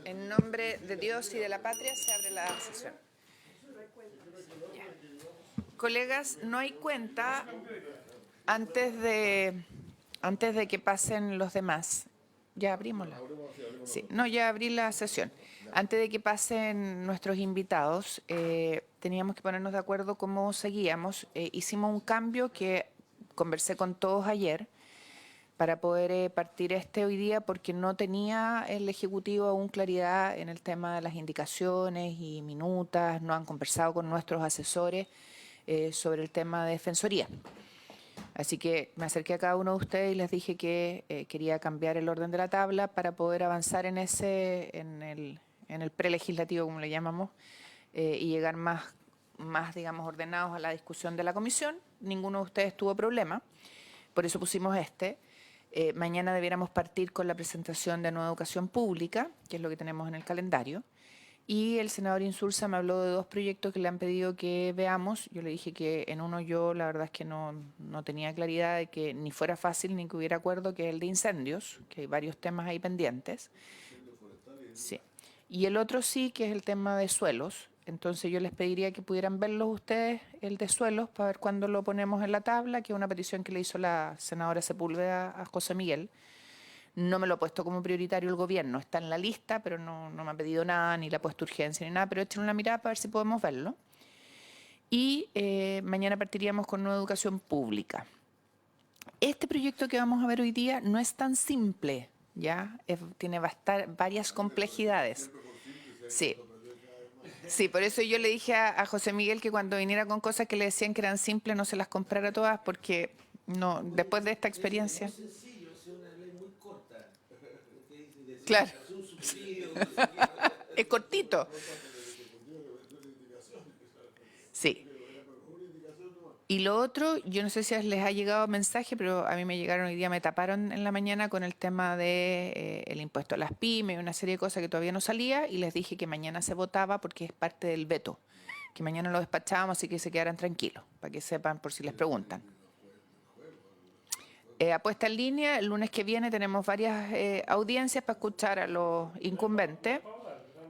En nombre de Dios y de la patria se abre la sesión. Ya. Colegas, no hay cuenta antes de que pasen los demás. Ya abrimosla. Sí, no, ya abrí la sesión. Antes de que pasen nuestros invitados, teníamos que ponernos de acuerdo cómo seguíamos. Hicimos un cambio que conversé con todos ayer para poder partir hoy día porque no tenía el Ejecutivo aún claridad en el tema de las indicaciones y minutas, no han conversado con nuestros asesores sobre el tema de defensoría. Así que me acerqué a cada uno de ustedes y les dije que quería cambiar el orden de la tabla para poder avanzar en el prelegislativo, como le llamamos, y llegar más, digamos, ordenados a la discusión de la comisión. Ninguno de ustedes tuvo problema, por eso pusimos mañana debiéramos partir con la presentación de Nueva Educación Pública, que es lo que tenemos en el calendario. Y el senador Insulza me habló de dos proyectos que le han pedido que veamos. Yo le dije que en uno yo la verdad es que no tenía claridad de que ni fuera fácil ni que hubiera acuerdo, que es el de incendios, que hay varios temas ahí pendientes. Sí. Y el otro sí, que es el tema de suelos. Entonces yo les pediría que pudieran verlos ustedes, el de suelos, para ver cuándo lo ponemos en la tabla, que es una petición que le hizo la senadora Sepúlveda a José Miguel. No me lo ha puesto como prioritario el gobierno, está en la lista, pero no me ha pedido nada, ni le ha puesto urgencia, ni nada, pero échenle una mirada para ver si podemos verlo. Y mañana partiríamos con Nueva Educación Pública. Este proyecto que vamos a ver hoy día no es tan simple, ¿ya? Tiene varias complejidades. Sí. Sí, por eso yo le dije a José Miguel que cuando viniera con cosas que le decían que eran simples, no se las comprara todas, porque no, después de esta experiencia. Claro. Es cortito. Sí. Y lo otro, yo no sé si les ha llegado mensaje, pero a mí me llegaron hoy día, me taparon en la mañana con el tema de el impuesto a las pymes, una serie de cosas que todavía no salía, y les dije que mañana se votaba porque es parte del veto, que mañana lo despachábamos y que se quedaran tranquilos, para que sepan por si les preguntan. Apuesta en línea, el lunes que viene tenemos varias audiencias para escuchar a los incumbentes.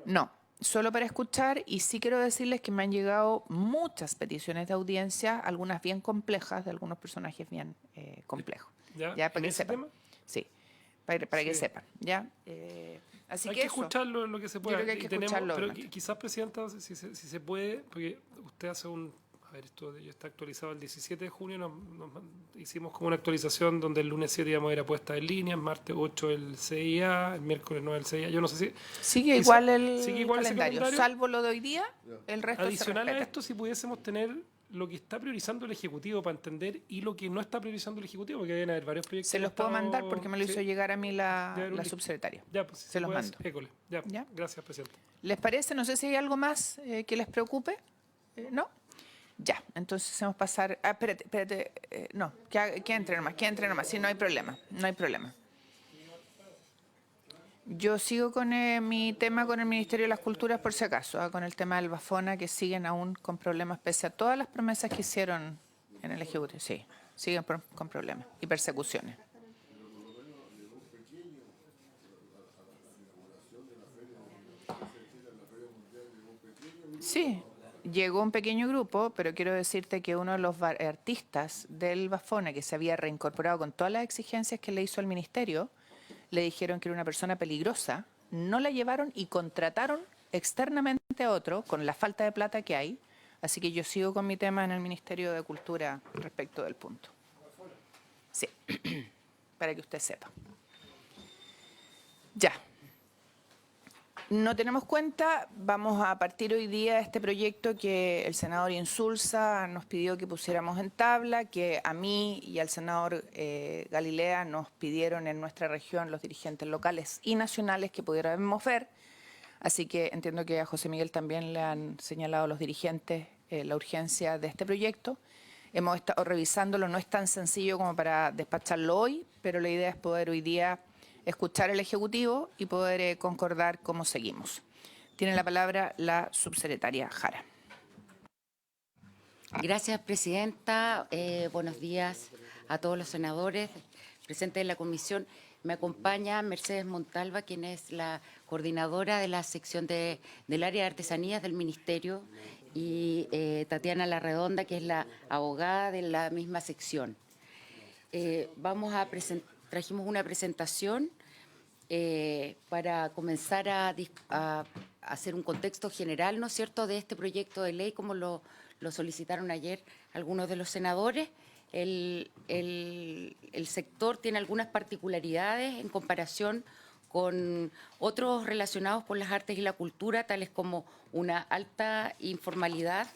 No, solo para escuchar, y sí quiero decirles que me han llegado muchas peticiones de audiencia, algunas bien complejas, de algunos personajes bien complejos. ¿Ya? Para que sepan. Tema? Sí, para que sepan. ¿Ya? Así hay que que escucharlo lo que se pueda. Yo creo que hay que escucharlo. Pero quizás, Presidenta, si se puede, porque usted hace esto ya está actualizado el 17 de junio, nos hicimos como una actualización donde el lunes 7 íbamos a ir a puesta en línea, el martes 8 el CIA, el miércoles 9 el CIA, yo no sé si... Sigue igual el calendario, salvo lo de hoy día, el resto adicional se respeta. A esto, si pudiésemos tener lo que está priorizando el Ejecutivo para entender y lo que no está priorizando el Ejecutivo, porque deben haber varios proyectos. Se los puedo mandar porque me lo hizo llegar a mí la subsecretaria. Ya, pues, se los mando. École. Ya. Gracias, Presidente. ¿Les parece? No sé si hay algo más que les preocupe. ¿No? Ya, entonces hacemos pasar... espérate. No, que entre nomás. Sí, no hay problema. Yo sigo con mi tema con el Ministerio de las Culturas, por si acaso, con el tema del Bafona, que siguen aún con problemas, pese a todas las promesas que hicieron en el Ejecutivo. Sí, siguen con problemas y persecuciones. Sí, llegó un pequeño grupo, pero quiero decirte que uno de los artistas del Bafona, que se había reincorporado con todas las exigencias que le hizo el Ministerio, le dijeron que era una persona peligrosa, no la llevaron y contrataron externamente a otro con la falta de plata que hay. Así que yo sigo con mi tema en el Ministerio de Cultura respecto del punto. Sí, para que usted sepa. Ya. No tenemos cuenta, vamos a partir hoy día de este proyecto que el senador Insulza nos pidió que pusiéramos en tabla, que a mí y al senador Galilea nos pidieron en nuestra región los dirigentes locales y nacionales que pudiéramos ver. Así que entiendo que a José Miguel también le han señalado los dirigentes la urgencia de este proyecto. Hemos estado revisándolo, no es tan sencillo como para despacharlo hoy, pero la idea es poder hoy día escuchar al Ejecutivo y poder concordar cómo seguimos. Tiene la palabra la subsecretaria Jara. Gracias, Presidenta. Buenos días a todos los senadores presentes en la comisión. Me acompaña Mercedes Montalva, quien es la coordinadora de la sección del área de artesanías del Ministerio, y Tatiana Larredonda, que es la abogada de la misma sección. Trajimos una presentación para comenzar a hacer un contexto general, ¿no es cierto?, de este proyecto de ley, como lo solicitaron ayer algunos de los senadores. El sector tiene algunas particularidades en comparación con otros relacionados con las artes y la cultura, tales como una alta informalidad,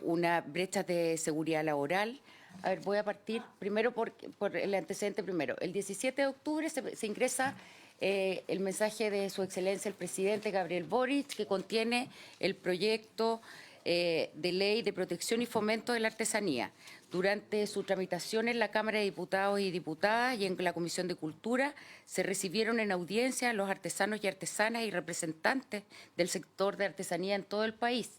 una brecha de seguridad laboral. A ver, voy a partir primero por el antecedente primero. El 17 de octubre se ingresa el mensaje de Su Excelencia el Presidente Gabriel Boric, que contiene el proyecto de ley de protección y fomento de la artesanía. Durante su tramitación en la Cámara de Diputados y Diputadas y en la Comisión de Cultura, se recibieron en audiencia a los artesanos y artesanas y representantes del sector de artesanía en todo el país.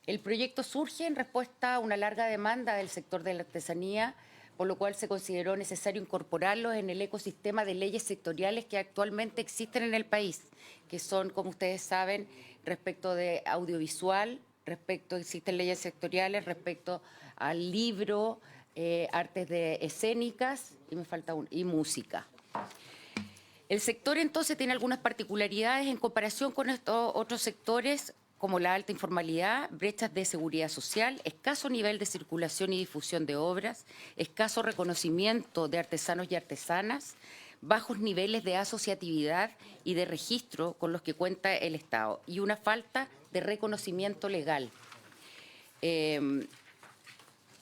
El proyecto surge en respuesta a una larga demanda del sector de la artesanía, por lo cual se consideró necesario incorporarlos en el ecosistema de leyes sectoriales que actualmente existen en el país, que son, como ustedes saben, respecto de audiovisual, existen leyes sectoriales respecto al libro, artes escénicas, y me falta y música. El sector entonces tiene algunas particularidades en comparación con estos otros sectores, como la alta informalidad, brechas de seguridad social, escaso nivel de circulación y difusión de obras, escaso reconocimiento de artesanos y artesanas, bajos niveles de asociatividad y de registro con los que cuenta el Estado y una falta de reconocimiento legal.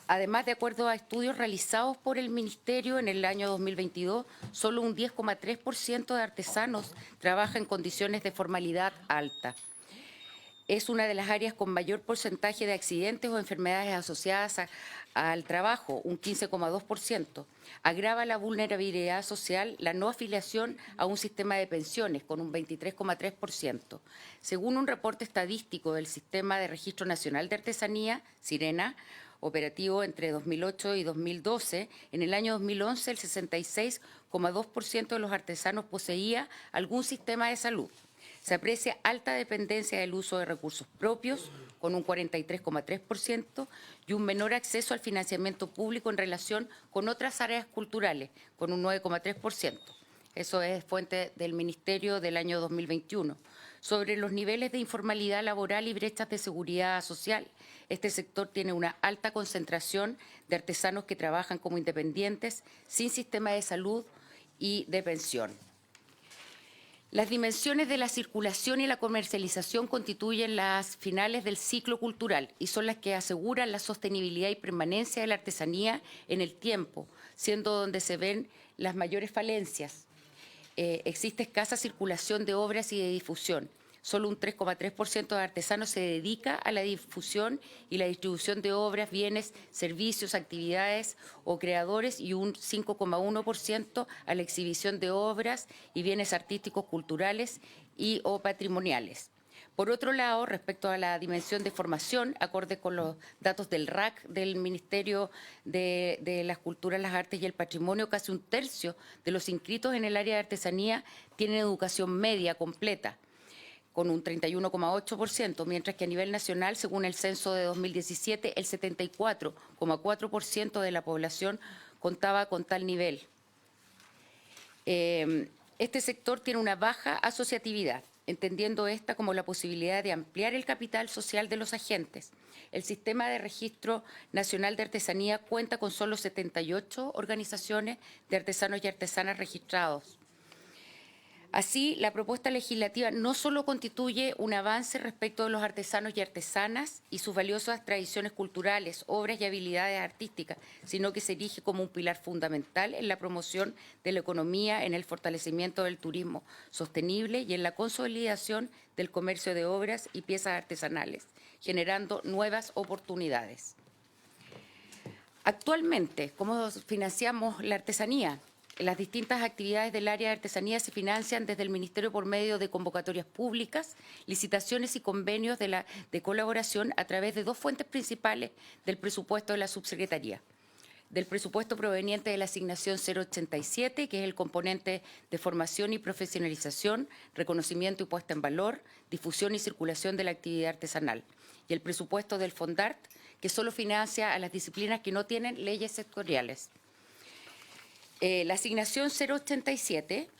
Además, de acuerdo a estudios realizados por el Ministerio en el año 2022, solo un 10,3% de artesanos trabaja en condiciones de formalidad alta. Es una de las áreas con mayor porcentaje de accidentes o enfermedades asociadas al trabajo, un 15,2%. Agrava la vulnerabilidad social la no afiliación a un sistema de pensiones, con un 23,3%. Según un reporte estadístico del Sistema de Registro Nacional de Artesanía, SIRENA, operativo entre 2008 y 2012, en el año 2011 el 66,2% de los artesanos poseía algún sistema de salud. Se aprecia alta dependencia del uso de recursos propios, con un 43,3%, y un menor acceso al financiamiento público en relación con otras áreas culturales, con un 9,3%. Eso es fuente del Ministerio del año 2021. Sobre los niveles de informalidad laboral y brechas de seguridad social, este sector tiene una alta concentración de artesanos que trabajan como independientes, sin sistema de salud y de pensión. Las dimensiones de la circulación y la comercialización constituyen las finales del ciclo cultural y son las que aseguran la sostenibilidad y permanencia de la artesanía en el tiempo, siendo donde se ven las mayores falencias. Existe escasa circulación de obras y de difusión. Solo un 3,3% de artesanos se dedica a la difusión y la distribución de obras, bienes, servicios, actividades o creadores, y un 5,1% a la exhibición de obras y bienes artísticos, culturales y o patrimoniales. Por otro lado, respecto a la dimensión de formación, acorde con los datos del RAC, del Ministerio de las Culturas, las Artes y el Patrimonio, casi un tercio de los inscritos en el área de artesanía tienen educación media completa, con un 31,8%, mientras que a nivel nacional, según el censo de 2017, el 74,4% de la población contaba con tal nivel. Este sector tiene una baja asociatividad, entendiendo esta como la posibilidad de ampliar el capital social de los agentes. El Sistema de Registro Nacional de Artesanía cuenta con solo 78 organizaciones de artesanos y artesanas registrados. Así, la propuesta legislativa no solo constituye un avance respecto de los artesanos y artesanas y sus valiosas tradiciones culturales, obras y habilidades artísticas, sino que se erige como un pilar fundamental en la promoción de la economía, en el fortalecimiento del turismo sostenible y en la consolidación del comercio de obras y piezas artesanales, generando nuevas oportunidades. Actualmente, ¿cómo financiamos la artesanía? Las distintas actividades del área de artesanía se financian desde el Ministerio por medio de convocatorias públicas, licitaciones y convenios de colaboración a través de dos fuentes principales del presupuesto de la subsecretaría. del presupuesto proveniente de la asignación 087, que es el componente de formación y profesionalización, reconocimiento y puesta en valor, difusión y circulación de la actividad artesanal, y el presupuesto del FONDART, que solo financia a las disciplinas que no tienen leyes sectoriales. La asignación 087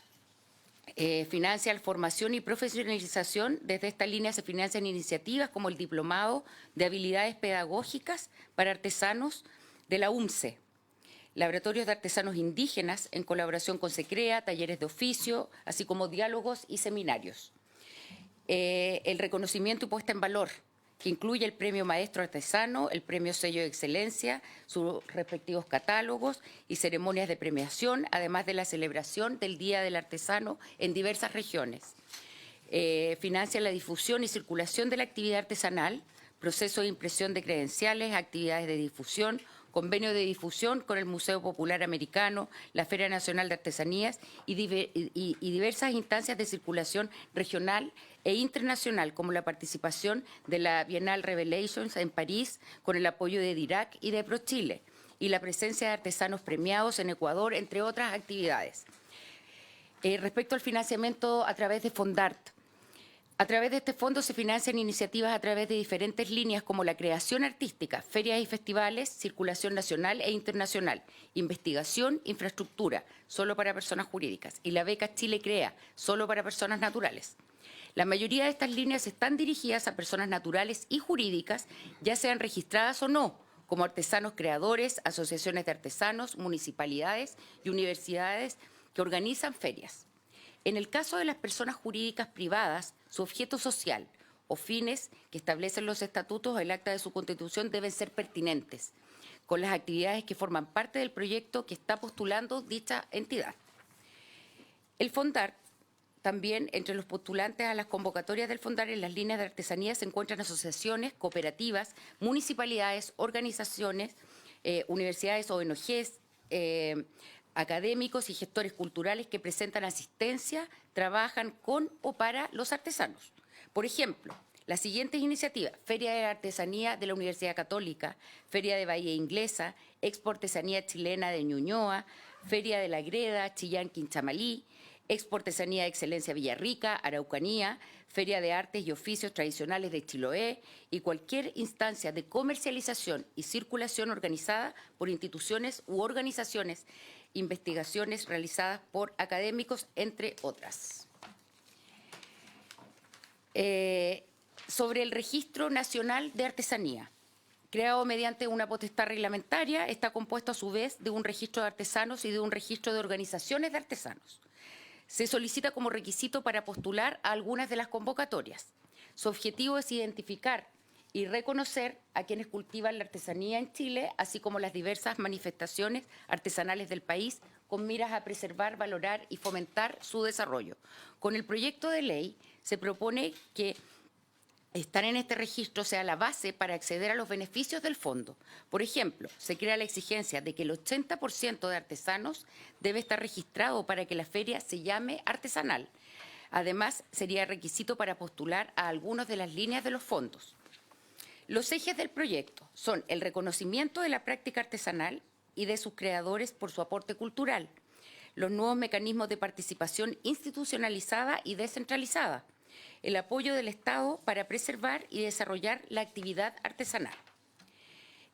financia la formación y profesionalización. Desde esta línea se financian iniciativas como el Diplomado de Habilidades Pedagógicas para Artesanos de la UMCE, laboratorios de artesanos indígenas en colaboración con SECREA, talleres de oficio, así como diálogos y seminarios. El reconocimiento y puesta en valor, que incluye el Premio Maestro Artesano, el Premio Sello de Excelencia, sus respectivos catálogos y ceremonias de premiación, además de la celebración del Día del Artesano en diversas regiones. Financia la difusión y circulación de la actividad artesanal, proceso de impresión de credenciales, actividades de difusión, convenio de difusión con el Museo Popular Americano, la Feria Nacional de Artesanías y diversas instancias de circulación regional e internacional, como la participación de la Bienal Revelations en París con el apoyo de DIRAC y de ProChile, y la presencia de artesanos premiados en Ecuador, entre otras actividades. Respecto al financiamiento a través de FONDART, a través de este fondo se financian iniciativas a través de diferentes líneas como la creación artística, ferias y festivales, circulación nacional e internacional, investigación, infraestructura, solo para personas jurídicas, y la beca Chile Crea, solo para personas naturales. La mayoría de estas líneas están dirigidas a personas naturales y jurídicas, ya sean registradas o no, como artesanos creadores, asociaciones de artesanos, municipalidades y universidades que organizan ferias. En el caso de las personas jurídicas privadas, su objeto social o fines que establecen los estatutos o el acta de su constitución deben ser pertinentes con las actividades que forman parte del proyecto que está postulando dicha entidad. El FONDART también, entre los postulantes a las convocatorias del FONDART en las líneas de artesanía se encuentran asociaciones, cooperativas, municipalidades, organizaciones, universidades, ONGs, académicos y gestores culturales que presentan asistencia, trabajan con o para los artesanos. Por ejemplo, las siguientes iniciativas: Feria de la Artesanía de la Universidad Católica, Feria de Bahía Inglesa, Expo Artesanía Chilena de Ñuñoa, Feria de la Greda, Chillán, Quinchamalí, Expo Artesanía de Excelencia Villarrica, Araucanía, Feria de Artes y Oficios Tradicionales de Chiloé y cualquier instancia de comercialización y circulación organizada por instituciones u organizaciones, investigaciones realizadas por académicos, entre otras. Sobre el Registro Nacional de Artesanía, creado mediante una potestad reglamentaria, está compuesto a su vez de un registro de artesanos y de un registro de organizaciones de artesanos. Se solicita como requisito para postular a algunas de las convocatorias. Su objetivo es identificar y reconocer a quienes cultivan la artesanía en Chile, así como las diversas manifestaciones artesanales del país, con miras a preservar, valorar y fomentar su desarrollo. Con el proyecto de ley se propone que estar en este registro sea la base para acceder a los beneficios del fondo. Por ejemplo, se crea la exigencia de que el 80% de artesanos debe estar registrado para que la feria se llame artesanal. Además, sería requisito para postular a algunas de las líneas de los fondos. Los ejes del proyecto son el reconocimiento de la práctica artesanal y de sus creadores por su aporte cultural, los nuevos mecanismos de participación institucionalizada y descentralizada, el apoyo del Estado para preservar y desarrollar la actividad artesanal.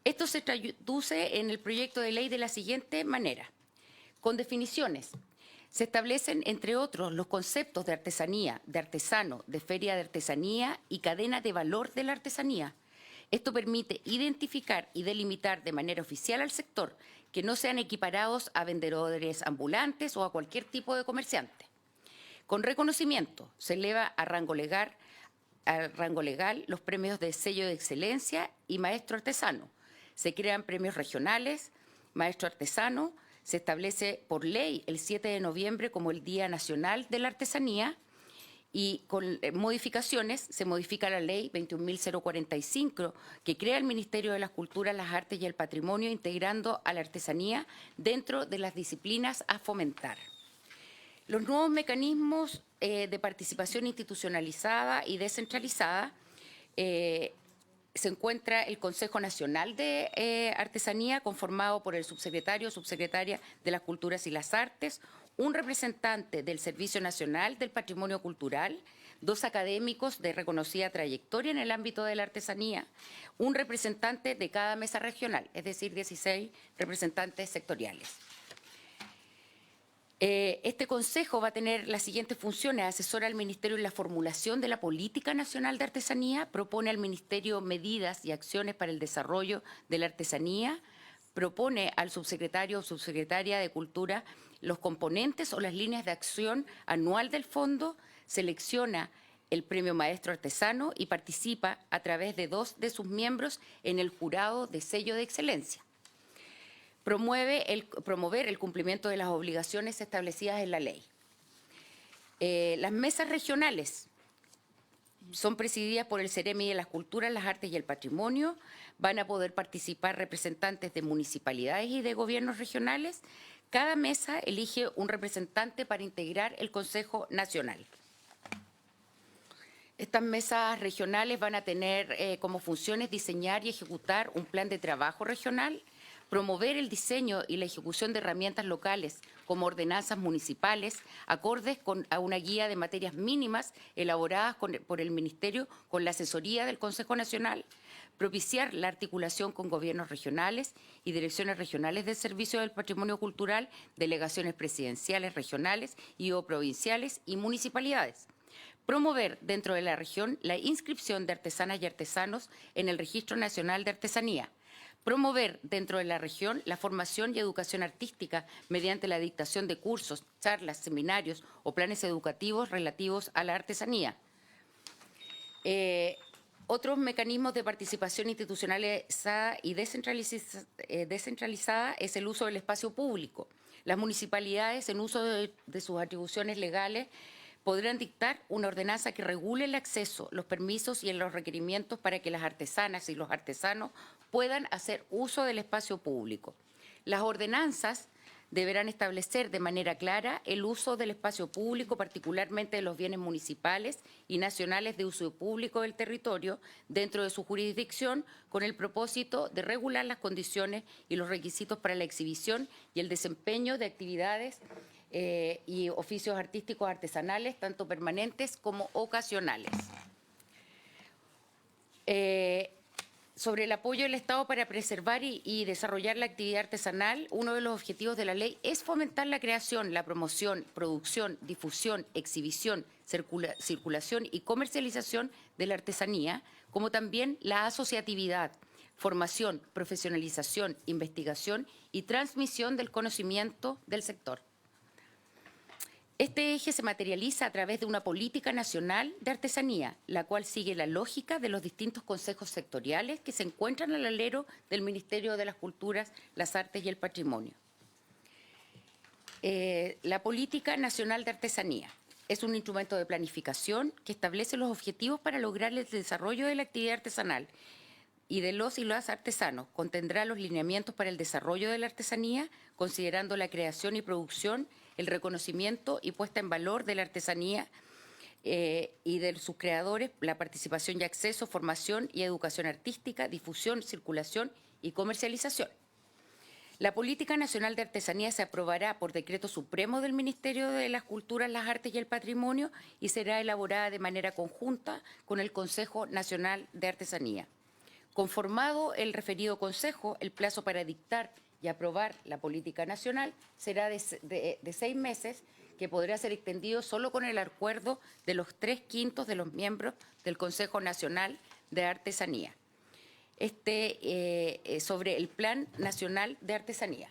Esto se traduce en el proyecto de ley de la siguiente manera. Con definiciones, se establecen, entre otros, los conceptos de artesanía, de artesano, de feria de artesanía y cadena de valor de la artesanía. Esto permite identificar y delimitar de manera oficial al sector, que no sean equiparados a vendedores ambulantes o a cualquier tipo de comerciante. Con reconocimiento se eleva a rango legal los premios de sello de excelencia y maestro artesano. Se crean premios regionales, maestro artesano, se establece por ley el 7 de noviembre como el Día Nacional de la Artesanía y con modificaciones se modifica la ley 21.045 que crea el Ministerio de las Culturas, las Artes y el Patrimonio, integrando a la artesanía dentro de las disciplinas a fomentar. Los nuevos mecanismos de participación institucionalizada y descentralizada se encuentra el Consejo Nacional de Artesanía, conformado por el subsecretario o subsecretaria de las Culturas y las Artes, un representante del Servicio Nacional del Patrimonio Cultural, 2 académicos de reconocida trayectoria en el ámbito de la artesanía, un representante de cada mesa regional, es decir, 16 representantes sectoriales. Este Consejo va a tener las siguientes funciones: asesora al Ministerio en la formulación de la Política Nacional de Artesanía, propone al Ministerio medidas y acciones para el desarrollo de la artesanía, propone al subsecretario o subsecretaria de Cultura los componentes o las líneas de acción anual del fondo, selecciona el Premio Maestro Artesano y participa a través de 2 de sus miembros en el jurado de sello de excelencia. Promover el cumplimiento de las obligaciones establecidas en la ley. Las mesas regionales son presididas por el Ceremi de las Culturas, las Artes y el Patrimonio. Van a poder participar representantes de municipalidades y de gobiernos regionales. Cada mesa elige un representante para integrar el Consejo Nacional. Estas mesas regionales van a tener como funciones diseñar y ejecutar un plan de trabajo regional, promover el diseño y la ejecución de herramientas locales como ordenanzas municipales, acordes a una guía de materias mínimas elaboradas por el Ministerio con la asesoría del Consejo Nacional, propiciar la articulación con gobiernos regionales y direcciones regionales del Servicio del Patrimonio Cultural, delegaciones presidenciales regionales y o provinciales y municipalidades. Promover dentro de la región la inscripción de artesanas y artesanos en el Registro Nacional de Artesanía. Promover dentro de la región la formación y educación artística mediante la dictación de cursos, charlas, seminarios o planes educativos relativos a la artesanía. Otros mecanismos de participación institucionalizada y descentralizada es el uso del espacio público. Las municipalidades, en uso de sus atribuciones legales, podrán dictar una ordenanza que regule el acceso, los permisos y los requerimientos para que las artesanas y los artesanos puedan hacer uso del espacio público. Las ordenanzas deberán establecer de manera clara el uso del espacio público, particularmente de los bienes municipales y nacionales de uso público del territorio, dentro de su jurisdicción, con el propósito de regular las condiciones y los requisitos para la exhibición y el desempeño de actividades y oficios artísticos artesanales, tanto permanentes como ocasionales. Sobre el apoyo del Estado para preservar y desarrollar la actividad artesanal, uno de los objetivos de la ley es fomentar la creación, la promoción, producción, difusión, exhibición, circulación y comercialización de la artesanía, como también la asociatividad, formación, profesionalización, investigación y transmisión del conocimiento del sector. Este eje se materializa a través de una política nacional de artesanía, la cual sigue la lógica de los distintos consejos sectoriales que se encuentran al alero del Ministerio de las Culturas, las Artes y el Patrimonio. La Política Nacional de Artesanía es un instrumento de planificación que establece los objetivos para lograr el desarrollo de la actividad artesanal y de los y las artesanos. Contendrá los lineamientos para el desarrollo de la artesanía, considerando la creación y producción, el reconocimiento y puesta en valor de la artesanía y de sus creadores, la participación y acceso, formación y educación artística, difusión, circulación y comercialización. La Política Nacional de Artesanía se aprobará por decreto supremo del Ministerio de las Culturas, las Artes y el Patrimonio y será elaborada de manera conjunta con el Consejo Nacional de Artesanía. Conformado el referido Consejo, el plazo para dictar y aprobar la política nacional será de 6 meses, que podrá ser extendido solo con el acuerdo de los 3/5 de los miembros del Consejo Nacional de Artesanía. Sobre el Plan Nacional de Artesanía.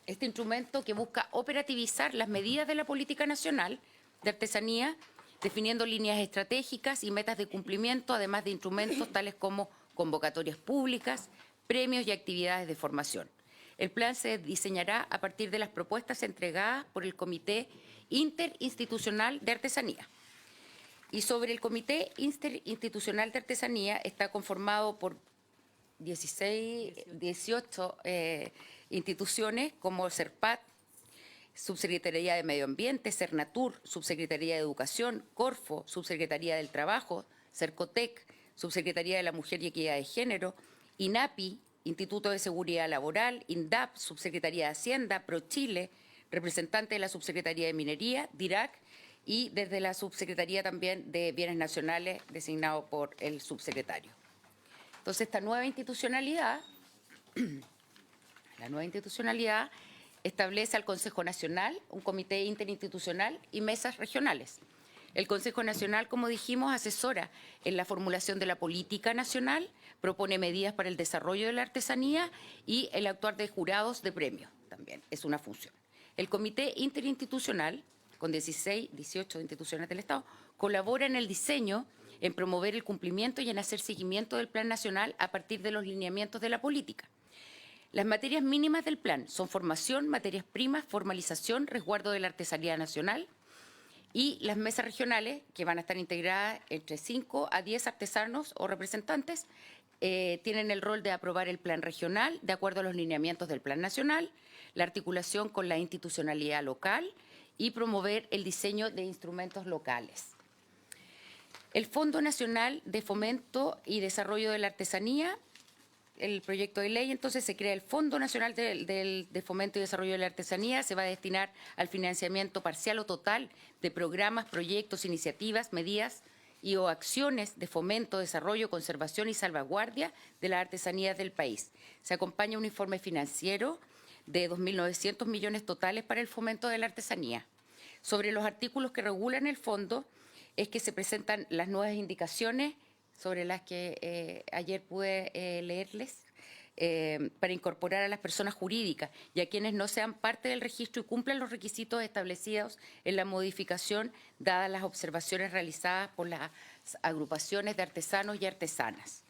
Este instrumento que busca operativizar las medidas de la política nacional de artesanía, definiendo líneas estratégicas y metas de cumplimiento, además de instrumentos tales como convocatorias públicas, premios y actividades de formación. El plan se diseñará a partir de las propuestas entregadas por el Comité Interinstitucional de Artesanía. Y sobre el Comité Interinstitucional de Artesanía está conformado por 18 instituciones como CERPAT, Subsecretaría de Medio Ambiente, CERNATUR, Subsecretaría de Educación, CORFO, Subsecretaría del Trabajo, CERCOTEC, Subsecretaría de la Mujer y Equidad de Género, INAPI, Instituto de Seguridad Laboral, INDAP, Subsecretaría de Hacienda, ProChile, representante de la Subsecretaría de Minería, DIRAC, y desde la Subsecretaría también de Bienes Nacionales, designado por el subsecretario. Entonces, esta nueva institucionalidad, establece al Consejo Nacional, un comité interinstitucional y mesas regionales. El Consejo Nacional, como dijimos, asesora en la formulación de la política nacional, propone medidas para el desarrollo de la artesanía y el actuar de jurados de premios también es una función. El Comité Interinstitucional, con 18 instituciones del Estado, colabora en el diseño, en promover el cumplimiento y en hacer seguimiento del Plan Nacional a partir de los lineamientos de la política. Las materias mínimas del plan son formación, materias primas, formalización, resguardo de la artesanía nacional, y las mesas regionales, que van a estar integradas entre 5 a 10 artesanos o representantes, tienen el rol de aprobar el plan regional de acuerdo a los lineamientos del plan nacional, la articulación con la institucionalidad local y promover el diseño de instrumentos locales. El Fondo Nacional de Fomento y Desarrollo de la Artesanía, el proyecto de ley, entonces se crea el Fondo Nacional de Fomento y Desarrollo de la Artesanía, se va a destinar al financiamiento parcial o total de programas, proyectos, iniciativas, medidas y o acciones de fomento, desarrollo, conservación y salvaguardia de las artesanías del país. Se acompaña un informe financiero de 2.900 millones totales para el fomento de la artesanía. Sobre los artículos que regulan el fondo es que se presentan las nuevas indicaciones sobre las que ayer pude leerles, para incorporar a las personas jurídicas y a quienes no sean parte del registro y cumplan los requisitos establecidos en la modificación, dadas las observaciones realizadas por las agrupaciones de artesanos y artesanas.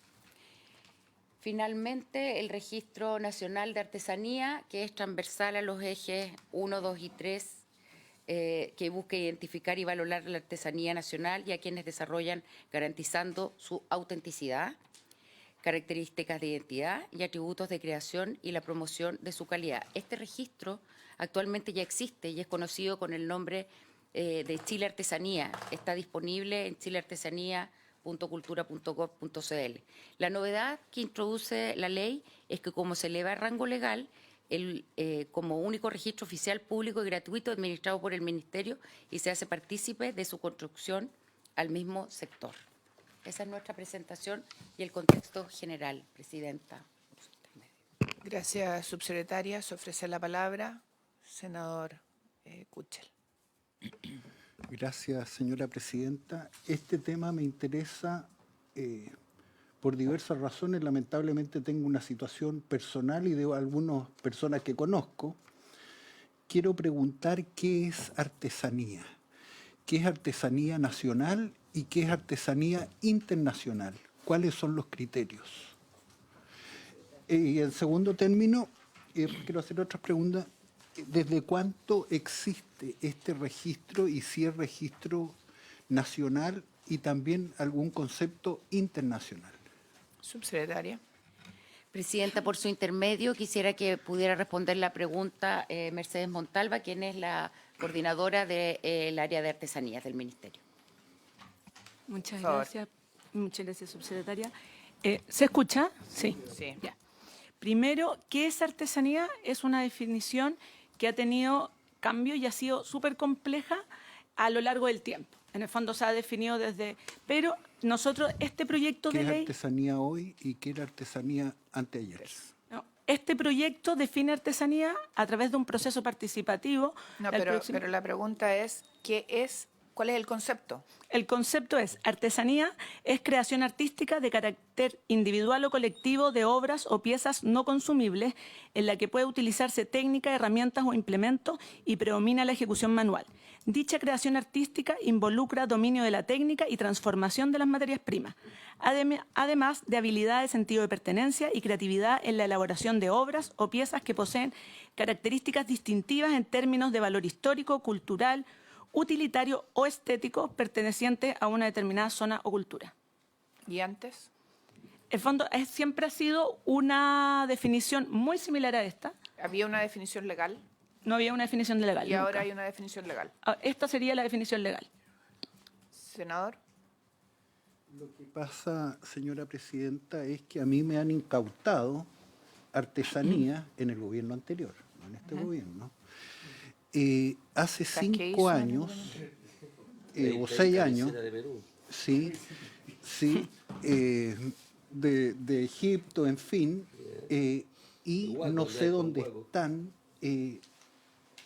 Finalmente, el Registro Nacional de Artesanía, que es transversal a los ejes 1, 2 y 3, que busca identificar y valorar la artesanía nacional y a quienes desarrollan, garantizando su autenticidad, características de identidad y atributos de creación y la promoción de su calidad. Este registro actualmente ya existe y es conocido con el nombre de Chile Artesanía. Está disponible en chileartesanía.cultura.gov.cl. La novedad que introduce la ley es que, como se eleva el rango legal, como único registro oficial público y gratuito administrado por el Ministerio y se hace partícipe de su construcción al mismo sector. Esa es nuestra presentación y el contexto general, Presidenta. Gracias, subsecretaria. Se ofrece la palabra. Senador Kuchel. Gracias, señora Presidenta. Este tema me interesa por diversas razones. Lamentablemente tengo una situación personal y de algunas personas que conozco. Quiero preguntar qué es artesanía. ¿Qué es artesanía nacional y qué es artesanía internacional? ¿Cuáles son los criterios? Y en segundo término, quiero hacer otra pregunta. ¿Desde cuánto existe este registro y si es registro nacional y también algún concepto internacional? Subsecretaria. Presidenta, por su intermedio, quisiera que pudiera responder la pregunta Mercedes Montalva, quien es la coordinadora del área de artesanías del Ministerio. Muchas gracias, subsecretaria. ¿Se escucha? Sí. Sí. Ya. Primero, ¿qué es artesanía? Es una definición que ha tenido cambio y ha sido súper compleja a lo largo del tiempo. En el fondo se ha definido desde... Pero nosotros, este proyecto de ley... ¿Qué es artesanía hoy y qué era artesanía anteayer? No, este proyecto define artesanía a través de un proceso participativo. No, pero la pregunta es, ¿cuál es el concepto? El concepto es, artesanía es creación artística de carácter individual o colectivo de obras o piezas no consumibles en la que puede utilizarse técnica, herramientas o implementos y predomina la ejecución manual. Dicha creación artística involucra dominio de la técnica y transformación de las materias primas, además de habilidad de sentido de pertenencia y creatividad en la elaboración de obras o piezas que poseen características distintivas en términos de valor histórico, cultural, utilitario o estético perteneciente a una determinada zona o cultura. ¿Y antes? El fondo siempre ha sido una definición muy similar a esta. ¿Había una definición legal? No había una definición legal. Y nunca. ahora hay una definición legal. Esta sería la definición legal. Senador. Lo que pasa, señora presidenta, es que a mí me han incautado artesanía en el gobierno anterior, no en este gobierno. Hace sea, ¿qué 5 hizo en el años, De o 6 años, cabecera de Perú. sí, de Egipto, en fin, y Huaco, no ya sé con dónde huaco. están.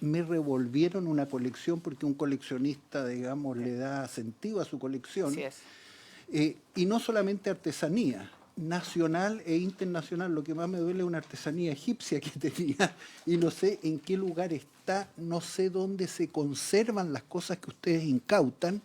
Me revolvieron una colección porque un coleccionista, digamos, le da sentido a su colección. Así es. Y no solamente artesanía, nacional e internacional. Lo que más me duele es una artesanía egipcia que tenía y no sé en qué lugar está, no sé dónde se conservan las cosas que ustedes incautan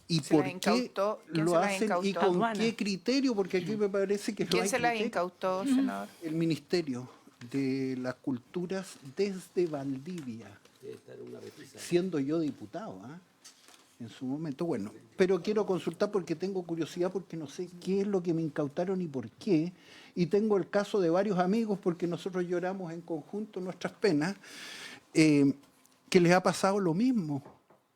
y ¿Se por las qué incautó? ¿Quién lo se las hacen y incautó? con Aduana. qué criterio, porque aquí me parece que no ¿Quién hay se las criterio. incautó, senador? El Ministerio de las Culturas desde Valdivia, Debe estar en una repisa. siendo yo diputado, en su momento. Bueno, pero quiero consultar porque tengo curiosidad, porque no sé qué es lo que me incautaron y por qué. Y tengo el caso de varios amigos, porque nosotros lloramos en conjunto nuestras penas, que les ha pasado lo mismo.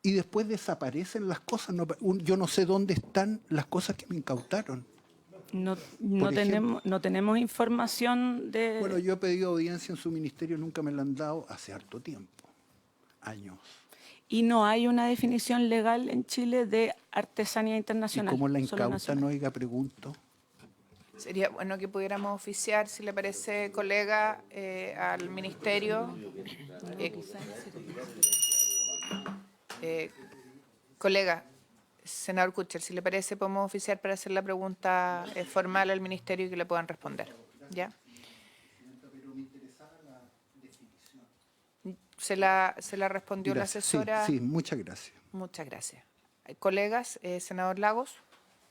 Y después desaparecen las cosas. Yo no sé dónde están las cosas que me incautaron. No, Por ejemplo. no tenemos información de... Bueno, yo he pedido audiencia en su ministerio, nunca me la han dado hace harto tiempo, años. Y no hay una definición legal en Chile de artesanía ¿Y internacional. cómo la solo incautan? nacional. Oiga, pregunto. Sería bueno que pudiéramos oficiar, si le parece, colega, al ministerio. Colega, senador Kuchel, si le parece, podemos oficiar para hacer la pregunta formal al ministerio y que le puedan responder. ¿Ya? ¿Se la respondió Gracias. la asesora? Sí, muchas gracias. Muchas gracias. Colegas, senador Lagos.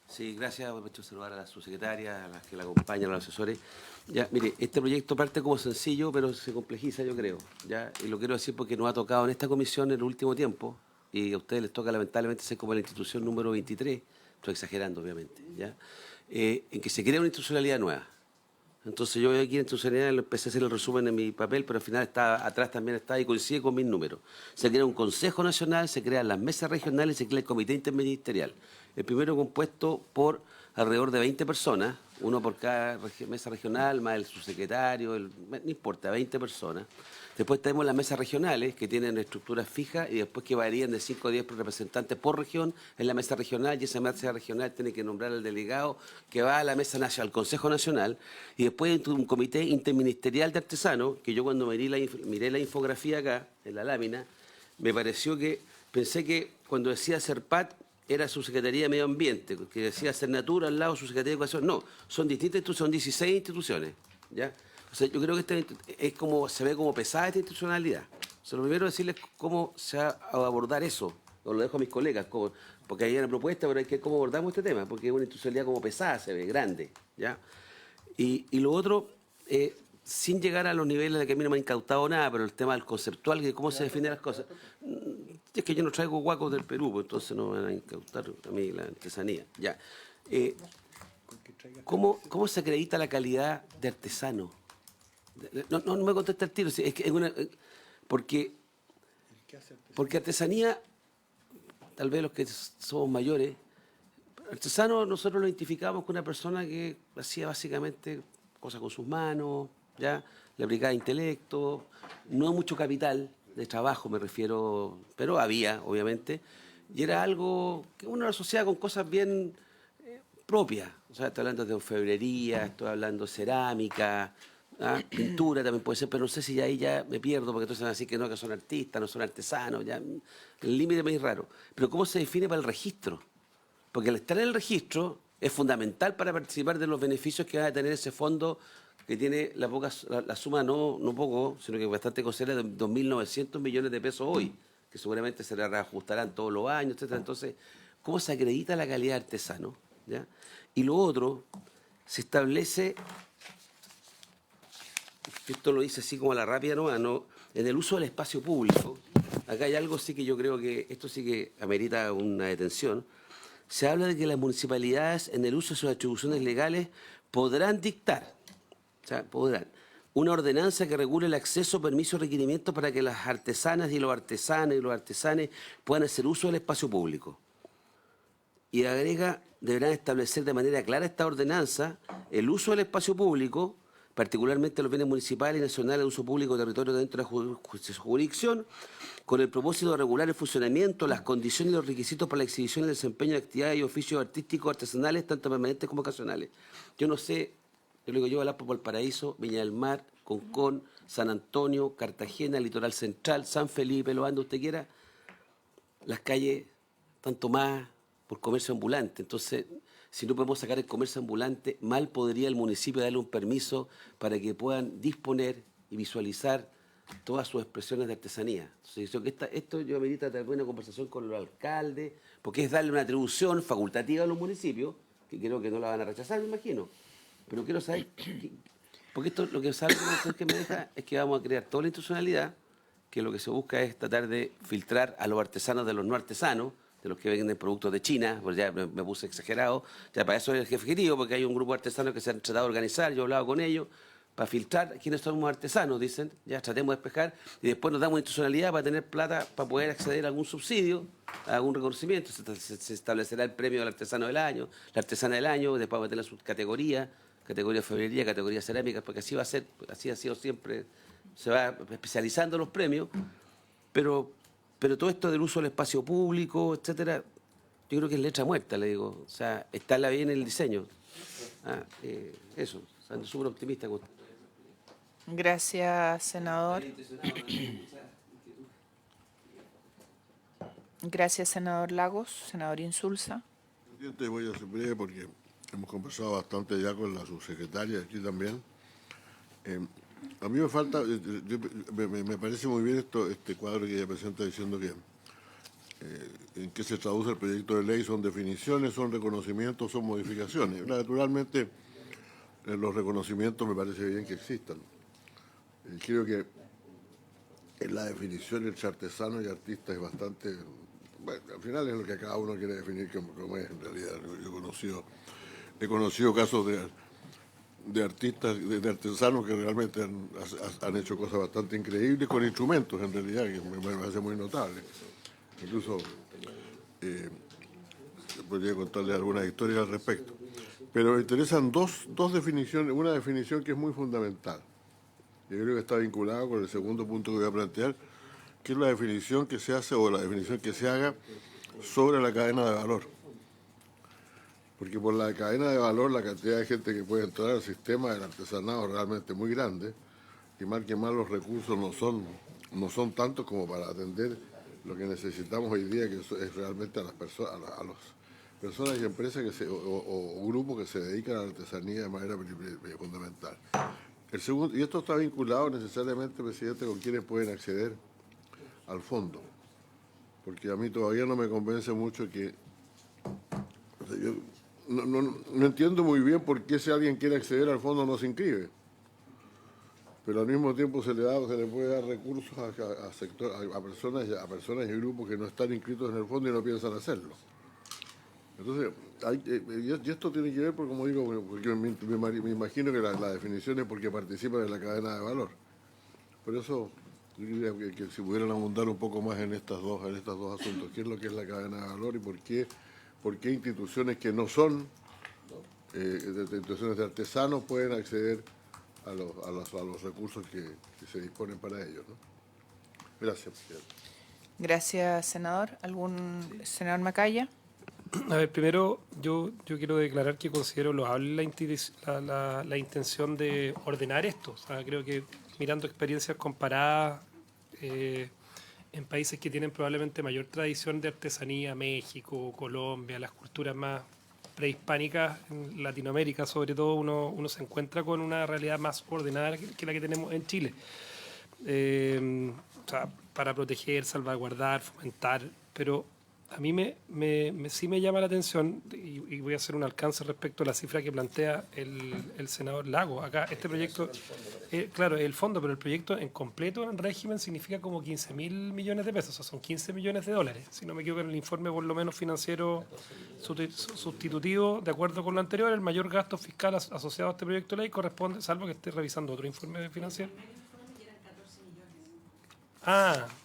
Sí, gracias. Aprovecho de saludar a la subsecretaria, a las que la acompañan, a los asesores. Ya, mire, este proyecto parte como sencillo, pero se complejiza, yo creo. Ya, y lo quiero decir porque nos ha tocado en esta comisión en el último tiempo, y a ustedes les toca lamentablemente ser como la institución número 23, estoy exagerando obviamente, ¿ya? En que se crea una institucionalidad nueva. Entonces yo aquí en institucionalidad empecé a hacer el resumen en mi papel, pero al final está atrás también está y coincide con mis números. Se crea un Consejo Nacional, se crean las mesas regionales y se crea el Comité Interministerial. El primero compuesto por alrededor de 20 personas, uno por cada mesa regional, más el subsecretario, no importa, 20 personas. Después tenemos las mesas regionales, que tienen estructuras fijas y después que varían de 5 a 10 representantes por región en la mesa regional, y esa mesa regional tiene que nombrar al delegado que va a la mesa nacional, al Consejo Nacional, y después hay un comité interministerial de artesanos, que yo cuando miré la infografía acá, en la lámina, me pareció que, pensé que cuando decía CERPAT, era Subsecretaría de Medio Ambiente, que decía Cernatura al lado, Subsecretaría de Educación. No, son distintas instituciones, son 16 instituciones, ¿ya? O sea, yo creo que es como, se ve como pesada esta institucionalidad. O sea, lo primero es decirles cómo se va a abordar eso, o lo dejo a mis colegas, porque hay una propuesta, pero hay que ver cómo abordamos este tema, porque es una institucionalidad como pesada, se ve, grande, ¿ya? Y lo otro, sin llegar a los niveles de que a mí no me ha incautado nada, pero el tema del conceptual, de cómo se definen las cosas. Es que yo no traigo guacos del Perú, pues entonces no me van a incautar a mí la artesanía. Ya. ¿Cómo se acredita la calidad de artesano? No me contesta el tiro, es que porque artesanía, tal vez los que somos mayores, artesano nosotros lo identificamos con una persona que hacía básicamente cosas con sus manos, ¿ya? Le aplicaba intelecto, no mucho capital de trabajo me refiero, pero había, obviamente, y era algo que uno lo asociaba con cosas bien propias. O sea, estoy hablando de orfebrería, estoy hablando de cerámica, pintura también puede ser, pero no sé si ahí ya me pierdo, porque entonces van a decir que no, que son artistas, no son artesanos, ya el límite me es raro. Pero ¿cómo se define para el registro? Porque al estar en el registro es fundamental para participar de los beneficios que va a tener ese fondo que tiene la suma no poco, sino que bastante considerable, de 2.900 millones de pesos hoy, que seguramente se le reajustarán todos los años, etcétera. Entonces, ¿cómo se acredita la calidad de artesano? ¿Ya? Y lo otro, se establece, esto lo dice así como a la rápida nomás, ¿no? En el uso del espacio público, acá hay algo sí que yo creo que, esto sí que amerita una detención. Se habla de que las municipalidades, en el uso de sus atribuciones legales, podrán dictar, o sea, podrán, una ordenanza que regule el acceso, permiso y requerimientos para que las artesanas y los artesanos y los artesanes puedan hacer uso del espacio público. y agrega, deberán establecer de manera clara esta ordenanza el uso del espacio público, particularmente los bienes municipales y nacionales de uso público de territorio dentro de su jurisdicción, con el propósito de regular el funcionamiento, las condiciones y los requisitos para la exhibición y el desempeño de actividades y oficios artísticos artesanales, tanto permanentes como ocasionales. Yo no sé, yo le digo yo, Valpo, Valparaíso, Viña del Mar, Concón, San Antonio, Cartagena, Litoral Central, San Felipe, lo anda usted quiera, las calles están tomadas por comercio ambulante. Entonces, si no podemos sacar el comercio ambulante, mal podría el municipio darle un permiso para que puedan disponer y visualizar todas sus expresiones de artesanía. Entonces, yo creo que esto yo amerita tener una conversación con los alcaldes, porque es darle una atribución facultativa a los municipios, que creo que no la van a rechazar, me imagino. Pero quiero saber, porque esto lo que sabe que me deja es que vamos a crear toda la institucionalidad, que lo que se busca es tratar de filtrar a los artesanos de los no artesanos, de los que venden productos de China, pues ya me puse exagerado, ya para eso es el jefe ejecutivo, porque hay un grupo de artesanos que se han tratado de organizar, yo he hablado con ellos, para filtrar quiénes somos artesanos, dicen, ya tratemos de despejar, y después nos damos institucionalidad para tener plata, para poder acceder a algún subsidio, a algún reconocimiento, se establecerá el premio del artesano del año, la artesana del año, después va a tener sus categorías, categoría de febrería, categoría cerámica, porque así va a ser, así ha sido siempre, se va especializando los premios, pero todo esto del uso del espacio público, etcétera, yo creo que es letra muerta, le digo. O sea, está bien el diseño. Eso, o sea, ando súper optimista con esto. Gracias, senador. Gracias, senador Lagos. Senador Insulza. Presidente, voy a ser breve porque hemos conversado bastante ya con la subsecretaria aquí también. A mí me falta, me parece muy bien este cuadro que ella presenta diciendo que en qué se traduce el proyecto de ley, son definiciones, son reconocimientos, son modificaciones. Naturalmente, los reconocimientos me parece bien que existan. Creo que en la definición entre artesano y artista es bastante, bueno, al final es lo que cada uno quiere definir como es en realidad. Yo he conocido casos de artistas, de artesanos que realmente han hecho cosas bastante increíbles con instrumentos, en realidad, que me parece muy notable. Incluso podría contarles algunas historias al respecto. Pero me interesan dos definiciones, una definición que es muy fundamental. Yo creo que está vinculada con el segundo punto que voy a plantear, que es la definición que se hace o la definición que se haga sobre la cadena de valor. Porque por la cadena de valor la cantidad de gente que puede entrar al sistema del artesanado es realmente muy grande, y mal que mal los recursos no son tantos como para atender lo que necesitamos hoy día, que es realmente a las personas y empresas o grupos que se dedican a la artesanía de manera fundamental. El segundo, y esto está vinculado necesariamente, presidente, con quienes pueden acceder al fondo, porque a mí todavía no me convence mucho que... O sea, yo no entiendo muy bien por qué si alguien quiere acceder al fondo no se inscribe, pero al mismo tiempo se le puede dar recursos a personas y grupos que no están inscritos en el fondo y no piensan hacerlo. Entonces, y esto tiene que ver, como digo, porque me imagino que la definición es porque participan en la cadena de valor. Por eso, yo diría que si pudieran abundar un poco más en estos dos asuntos, qué es lo que es la cadena de valor y por qué instituciones que no son instituciones de artesanos pueden acceder a los recursos que se disponen para ellos, ¿no? Gracias, presidente. Gracias, senador. ¿Algún senador Macaya? A ver, primero yo quiero declarar que considero loable la intención de ordenar esto. O sea, creo que mirando experiencias comparadas en países que tienen probablemente mayor tradición de artesanía, México, Colombia, las culturas más prehispánicas en Latinoamérica, sobre todo, uno se encuentra con una realidad más ordenada que la que tenemos en Chile. O sea, para proteger, salvaguardar, fomentar, pero a mí sí me llama la atención, y voy a hacer un alcance respecto a la cifra que plantea el senador Lago. Acá este proyecto, claro, el fondo, pero el proyecto en completo en régimen significa como 15.000 millones de pesos, o sea, son 15 millones de dólares. Si no me equivoco, en el informe por lo menos financiero sustitutivo, de acuerdo con lo anterior, el mayor gasto fiscal asociado a este proyecto de ley corresponde, salvo que esté revisando otro informe financiero.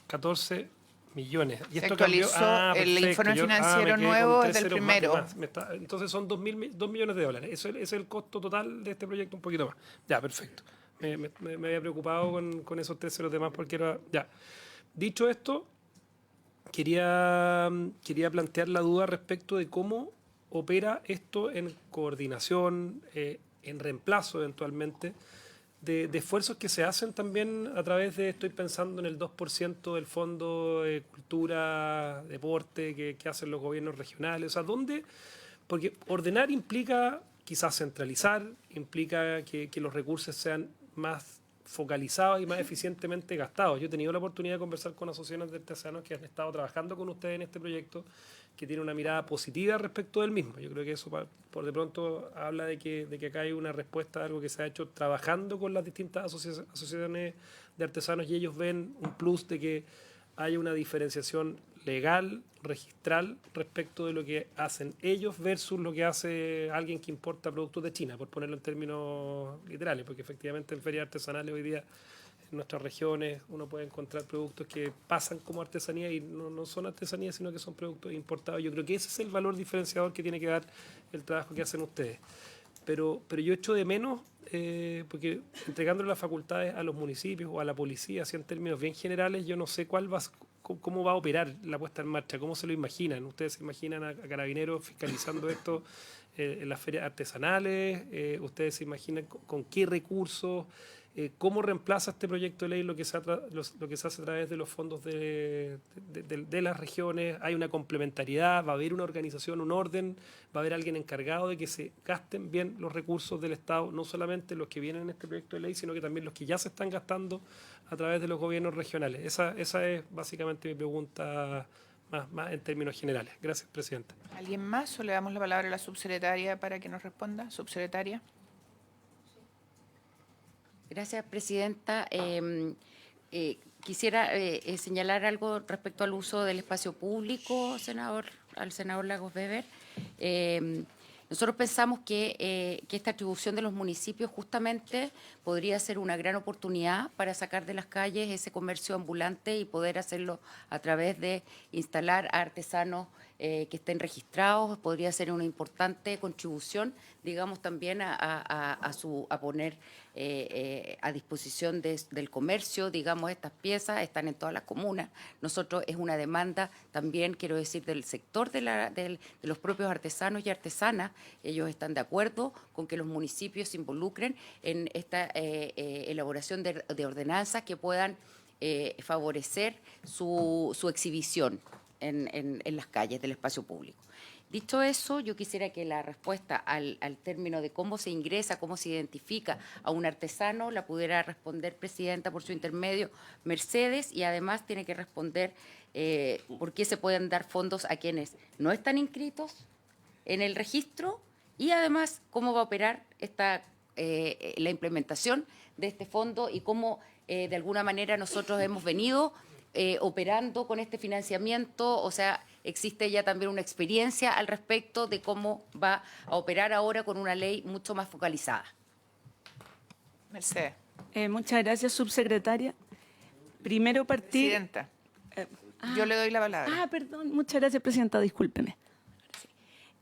14 millones. Y Se esto cambió. actualizó el Perfecto. informe financiero me quedé con nuevo 3 del ceros más de primero. más. Entonces son 2 millones de dólares. Eso es el costo total de este proyecto, un poquito más. Ya, perfecto. Me había preocupado con esos 3 ceros de más porque era... Ya. Dicho esto, quería plantear la duda respecto de cómo opera esto en coordinación, en reemplazo eventualmente, de esfuerzos que se hacen también a través de, estoy pensando en el 2% del Fondo de Cultura, Deporte, que hacen los gobiernos regionales. O sea, ¿dónde? Porque ordenar implica quizás centralizar, implica que los recursos sean más focalizados y más eficientemente gastados. Yo he tenido la oportunidad de conversar con asociaciones de artesanos que han estado trabajando con ustedes en este proyecto, que tienen una mirada positiva respecto del mismo. Yo creo que eso por de pronto habla de que acá hay una respuesta a algo que se ha hecho trabajando con las distintas asociaciones de artesanos, y ellos ven un plus de que haya una diferenciación legal, registral, respecto de lo que hacen ellos versus lo que hace alguien que importa productos de China, por ponerlo en términos literales, porque efectivamente en ferias artesanales hoy día en nuestras regiones uno puede encontrar productos que pasan como artesanía y no son artesanía, sino que son productos importados. Yo creo que ese es el valor diferenciador que tiene que dar el trabajo que hacen ustedes. Pero yo echo de menos, porque entregándole las facultades a los municipios o a la policía, así en términos bien generales, yo no sé cómo va a operar la puesta en marcha, cómo se lo imaginan. ¿Ustedes se imaginan a Carabineros fiscalizando esto en las ferias artesanales? ¿Ustedes se imaginan con qué recursos? ¿Cómo reemplaza este proyecto de ley lo que se hace a través de los fondos de las regiones? ¿Hay una complementariedad? ¿Va a haber una organización, un orden? ¿Va a haber alguien encargado de que se gasten bien los recursos del Estado? No solamente los que vienen en este proyecto de ley, sino que también los que ya se están gastando a través de los gobiernos regionales. Esa es básicamente mi pregunta más en términos generales. Gracias, Presidenta. ¿Alguien más o le damos la palabra a la subsecretaria para que nos responda? Subsecretaria. Gracias, Presidenta. Quisiera señalar algo respecto al uso del espacio público, al senador Lagos Weber. Nosotros pensamos que esta atribución de los municipios justamente podría ser una gran oportunidad para sacar de las calles ese comercio ambulante y poder hacerlo a través de instalar a artesanos que estén registrados. Podría ser una importante contribución, digamos, también a poner a disposición del comercio, digamos, estas piezas están en todas las comunas. Nosotros es una demanda también, quiero decir, del sector de los propios artesanos y artesanas. Ellos están de acuerdo con que los municipios se involucren en esta elaboración de ordenanzas que puedan favorecer su exhibición en las calles del espacio público. Dicho eso, yo quisiera que la respuesta al término de cómo se ingresa, cómo se identifica a un artesano, la pudiera responder, Presidenta, por su intermedio, Mercedes, y además tiene que responder por qué se pueden dar fondos a quienes no están inscritos en el registro, y además cómo va a operar la implementación de este fondo y cómo de alguna manera nosotros hemos venido operando con este financiamiento. O sea, existe ya también una experiencia al respecto de cómo va a operar ahora con una ley mucho más focalizada. Mercedes. Muchas gracias, subsecretaria. Primero partir... Presidenta, yo le doy la palabra. Perdón, muchas gracias, Presidenta, discúlpeme.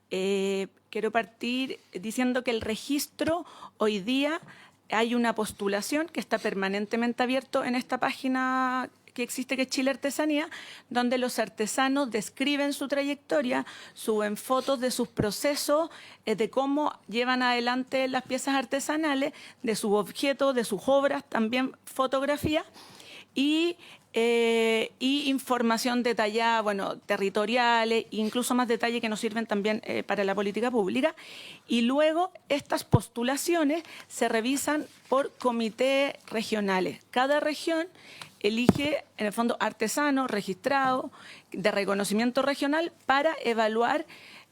Quiero partir diciendo que el registro hoy día hay una postulación que está permanentemente abierto en esta página que existe, que es Chile Artesanía, donde los artesanos describen su trayectoria, suben fotos de sus procesos, de cómo llevan adelante las piezas artesanales, de sus objetos, de sus obras, también fotografía y información detallada, bueno, territoriales, incluso más detalle que nos sirven también para la política pública. Y luego estas postulaciones se revisan por comités regionales. Cada región elige, en el fondo, artesanos registrados de reconocimiento regional para evaluar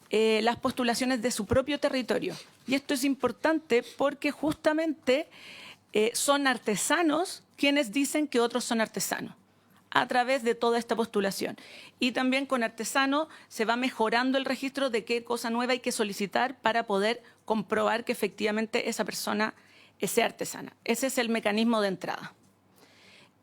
las postulaciones de su propio territorio. Y esto es importante porque justamente son artesanos quienes dicen que otros son artesanos a través de toda esta postulación. Y también con artesanos se va mejorando el registro de qué cosa nueva hay que solicitar para poder comprobar que efectivamente esa persona sea artesana. Ese es el mecanismo de entrada.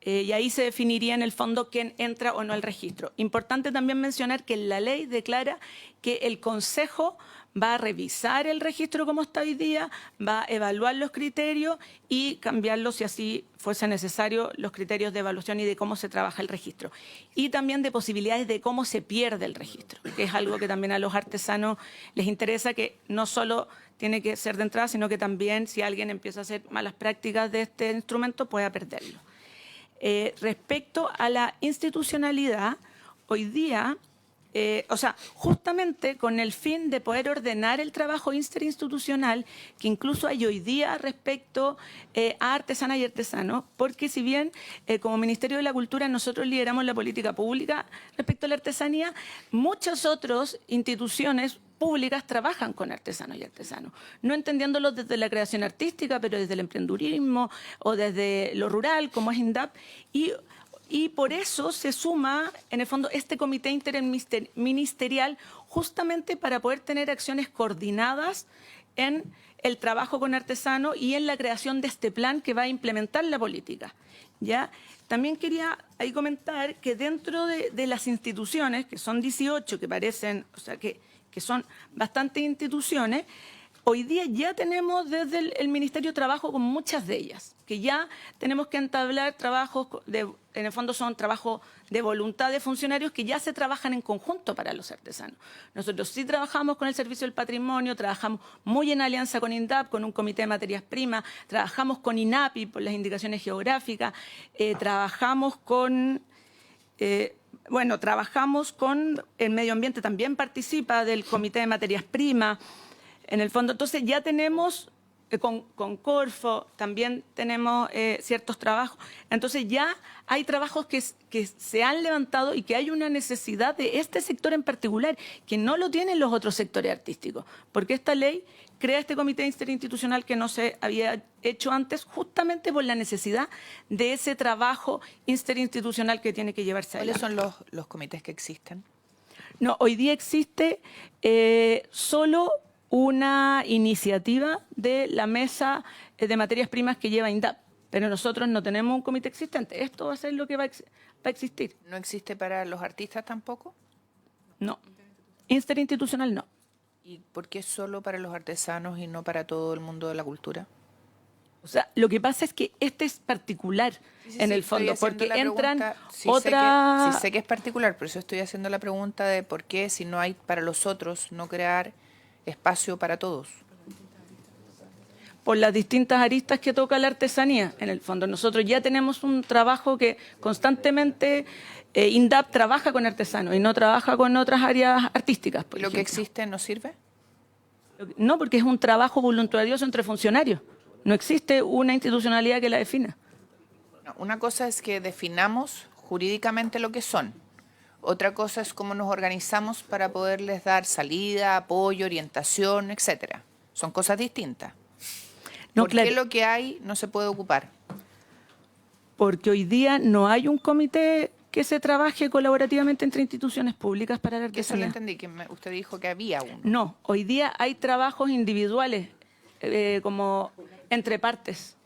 y ahí se definiría en el fondo quién entra o no al registro. Importante también mencionar que la ley declara que el Consejo va a revisar el registro como está hoy día, va a evaluar los criterios y cambiarlos si así fuese necesario los criterios de evaluación y de cómo se trabaja el registro. Y también de posibilidades de cómo se pierde el registro, que es algo que también a los artesanos les interesa, que no solo tiene que ser de entrada, sino que también si alguien empieza a hacer malas prácticas de este instrumento pueda perderlo. Respecto a la institucionalidad, hoy día, justamente con el fin de poder ordenar el trabajo interinstitucional que incluso hay hoy día respecto a artesanas y artesanos, porque si bien como Ministerio de la Cultura nosotros lideramos la política pública respecto a la artesanía, muchas otras instituciones públicas trabajan con artesanos y artesanos, no entendiéndolo desde la creación artística, pero desde el emprendurismo o desde lo rural, como es INDAP, y por eso se suma, en el fondo, este comité interministerial justamente para poder tener acciones coordinadas en el trabajo con artesanos y en la creación de este plan que va a implementar la política. ¿Ya? También quería ahí comentar que dentro de las instituciones, que son 18, que parecen, que son bastantes instituciones, hoy día ya tenemos desde el Ministerio Trabajo con muchas de ellas, que ya tenemos que entablar trabajos, en el fondo son trabajos de voluntad de funcionarios que ya se trabajan en conjunto para los artesanos. Nosotros sí trabajamos con el Servicio del Patrimonio, trabajamos muy en alianza con INDAP, con un comité de materias primas, trabajamos con INAPI por las indicaciones geográficas, trabajamos con el medio ambiente, también participa del comité de materias primas. En el fondo, entonces ya tenemos, con Corfo también tenemos ciertos trabajos. Entonces ya hay trabajos que se han levantado y que hay una necesidad de este sector en particular, que no lo tienen los otros sectores artísticos, porque esta ley crea este comité interinstitucional que no se había hecho antes, justamente por la necesidad de ese trabajo interinstitucional que tiene que llevarse adelante. ¿Cuáles son los comités que existen? No, hoy día existe solo una iniciativa de la mesa de materias primas que lleva INDAP, pero nosotros no tenemos un comité existente. Esto va a ser lo que va a existir. ¿No existe para los artistas tampoco? No, interinstitucional no. ¿Y por qué solo para los artesanos y no para todo el mundo de la cultura? O sea, lo que pasa es que este es particular en el fondo, porque entran otras... Sí sé que es particular, por eso estoy haciendo la pregunta de por qué, si no hay para los otros, no crear espacio para todos. Por las distintas aristas que toca la artesanía. En el fondo, nosotros ya tenemos un trabajo que constantemente INDAP trabaja con artesanos y no trabaja con otras áreas artísticas. ¿Y lo que existe no sirve? No, porque es un trabajo voluntarioso entre funcionarios. No existe una institucionalidad que la defina. No, una cosa es que definamos jurídicamente lo que son. Otra cosa es cómo nos organizamos para poderles dar salida, apoyo, orientación, etcétera. Son cosas distintas. No, ¿Por qué lo que hay no se puede ocupar? Porque hoy día no hay un comité que se trabaje colaborativamente entre instituciones públicas para la Que eso lo artesanía. entendí, que usted dijo que había uno. No, hoy día hay trabajos individuales, como entre partes.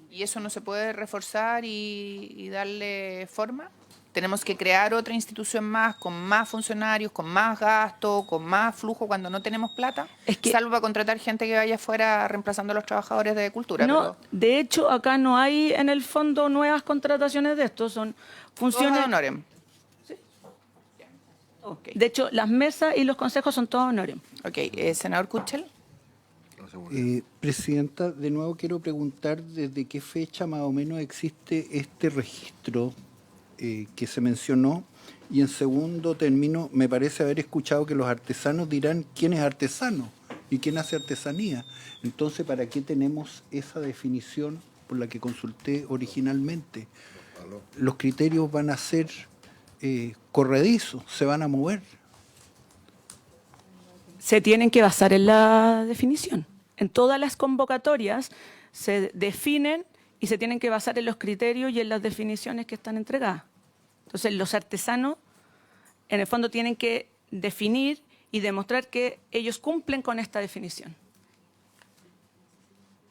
¿Y eso no se puede reforzar y darle forma? ¿Tenemos que crear otra institución más, con más funcionarios, con más gasto, con más flujo cuando no tenemos plata? Es que- Salvo para contratar gente que vaya afuera reemplazando a los trabajadores de cultura. No, pero de hecho, acá no hay en el fondo nuevas contrataciones de estos, son todos funciones... ad honorem. Ok. De hecho, las mesas y los consejos son todos honorem. Ok, senador Kuchel. Presidenta, de nuevo quiero preguntar desde qué fecha más o menos existe este registro que se mencionó, y en segundo término me parece haber escuchado que los artesanos dirán quién es artesano y quién hace artesanía. Entonces, ¿para qué tenemos esa definición por la que consulté originalmente? Los criterios van a ser corredizos, se van a mover. Se tienen que basar en la definición. En todas las convocatorias se definen y se tienen que basar en los criterios y en las definiciones que están entregadas. Entonces, los artesanos, en el fondo, tienen que definir y demostrar que ellos cumplen con esta definición.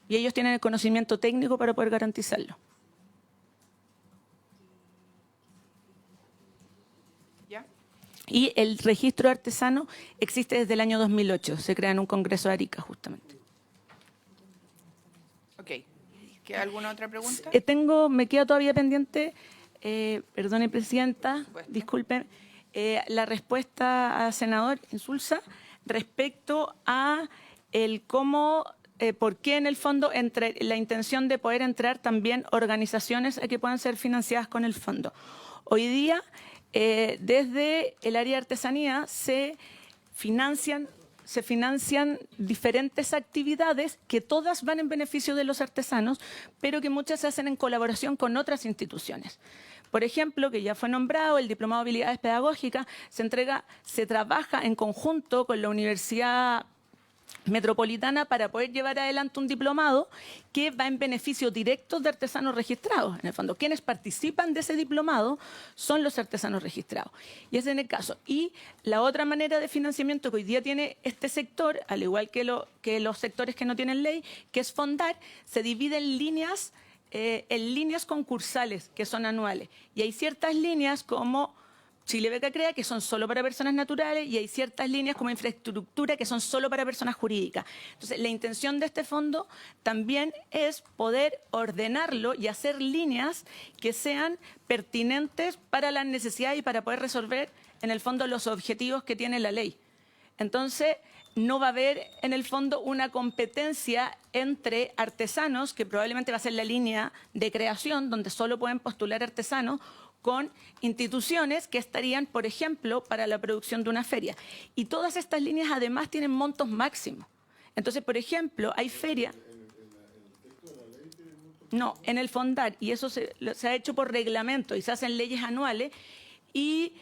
Y ellos tienen el conocimiento técnico para poder garantizarlo. Y el registro artesano existe desde el año 2008, se crea en un congreso de Arica, justamente. Ok. ¿Queda alguna otra pregunta? Me queda todavía pendiente, perdone, Presidenta, supuesto. disculpen, la respuesta al senador Insulza respecto a el cómo, por qué en el fondo entre la intención de poder entrar también organizaciones a que puedan ser financiadas con el fondo. Hoy día, desde el área de artesanía se financian diferentes actividades que todas van en beneficio de los artesanos, pero que muchas se hacen en colaboración con otras instituciones. Por ejemplo, que ya fue nombrado, el Diplomado de Habilidades Pedagógicas se trabaja en conjunto con la Universidad Metropolitana para poder llevar adelante un diplomado que va en beneficio directo de artesanos registrados. En el fondo, quienes participan de ese diplomado son los artesanos registrados. Y ese es el caso. Y la otra manera de financiamiento que hoy día tiene este sector, al igual que los sectores que no tienen ley, que es Fondar, se divide en líneas concursales que son anuales. Y hay ciertas líneas como Chile Beca Crea, que son solo para personas naturales, y hay ciertas líneas como infraestructura que son solo para personas jurídicas. Entonces, la intención de este fondo también es poder ordenarlo y hacer líneas que sean pertinentes para las necesidades y para poder resolver, en el fondo, los objetivos que tiene la ley. Entonces, no va a haber, en el fondo, una competencia entre artesanos, que probablemente va a ser la línea de creación, donde solo pueden postular artesanos, con instituciones que estarían, por ejemplo, para la producción de una feria. Y todas estas líneas además tienen montos máximos. Entonces, por ejemplo, hay ferias... No, en el Fondar, y eso se ha hecho por reglamento y se hacen leyes anuales, y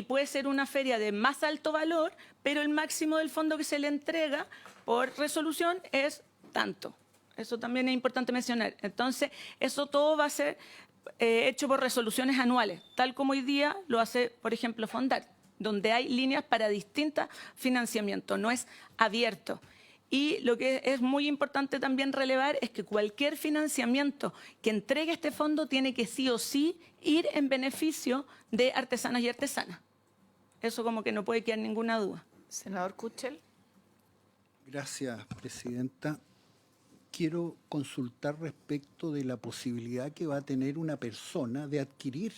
puede ser una feria de más alto valor, pero el máximo del fondo que se le entrega por resolución es tanto. Eso también es importante mencionar. Entonces, eso todo va a ser hecho por resoluciones anuales, tal como hoy día lo hace, por ejemplo, Fondar, donde hay líneas para distintos financiamientos, no es abierto. Y lo que es muy importante también relevar es que cualquier financiamiento que entregue este fondo tiene que sí o sí ir en beneficio de artesanas y artesanas. Eso como que no puede quedar ninguna duda. Senador Kuchel. Gracias, Presidenta. Quiero consultar respecto de la posibilidad que va a tener una persona de adquirir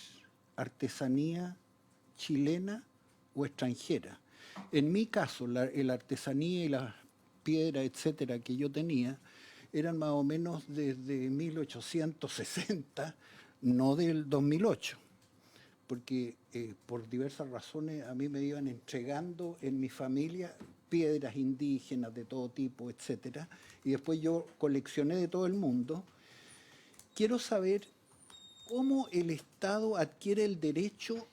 artesanía chilena o extranjera. En mi caso, la artesanía y las piedras, etcétera, que yo tenía, eran más o menos desde 1860, no del 2008, porque por diversas razones a mí me iban entregando en mi familia piedras indígenas de todo tipo, etcétera, y después yo coleccioné de todo el mundo. Quiero saber cómo el Estado adquiere el derecho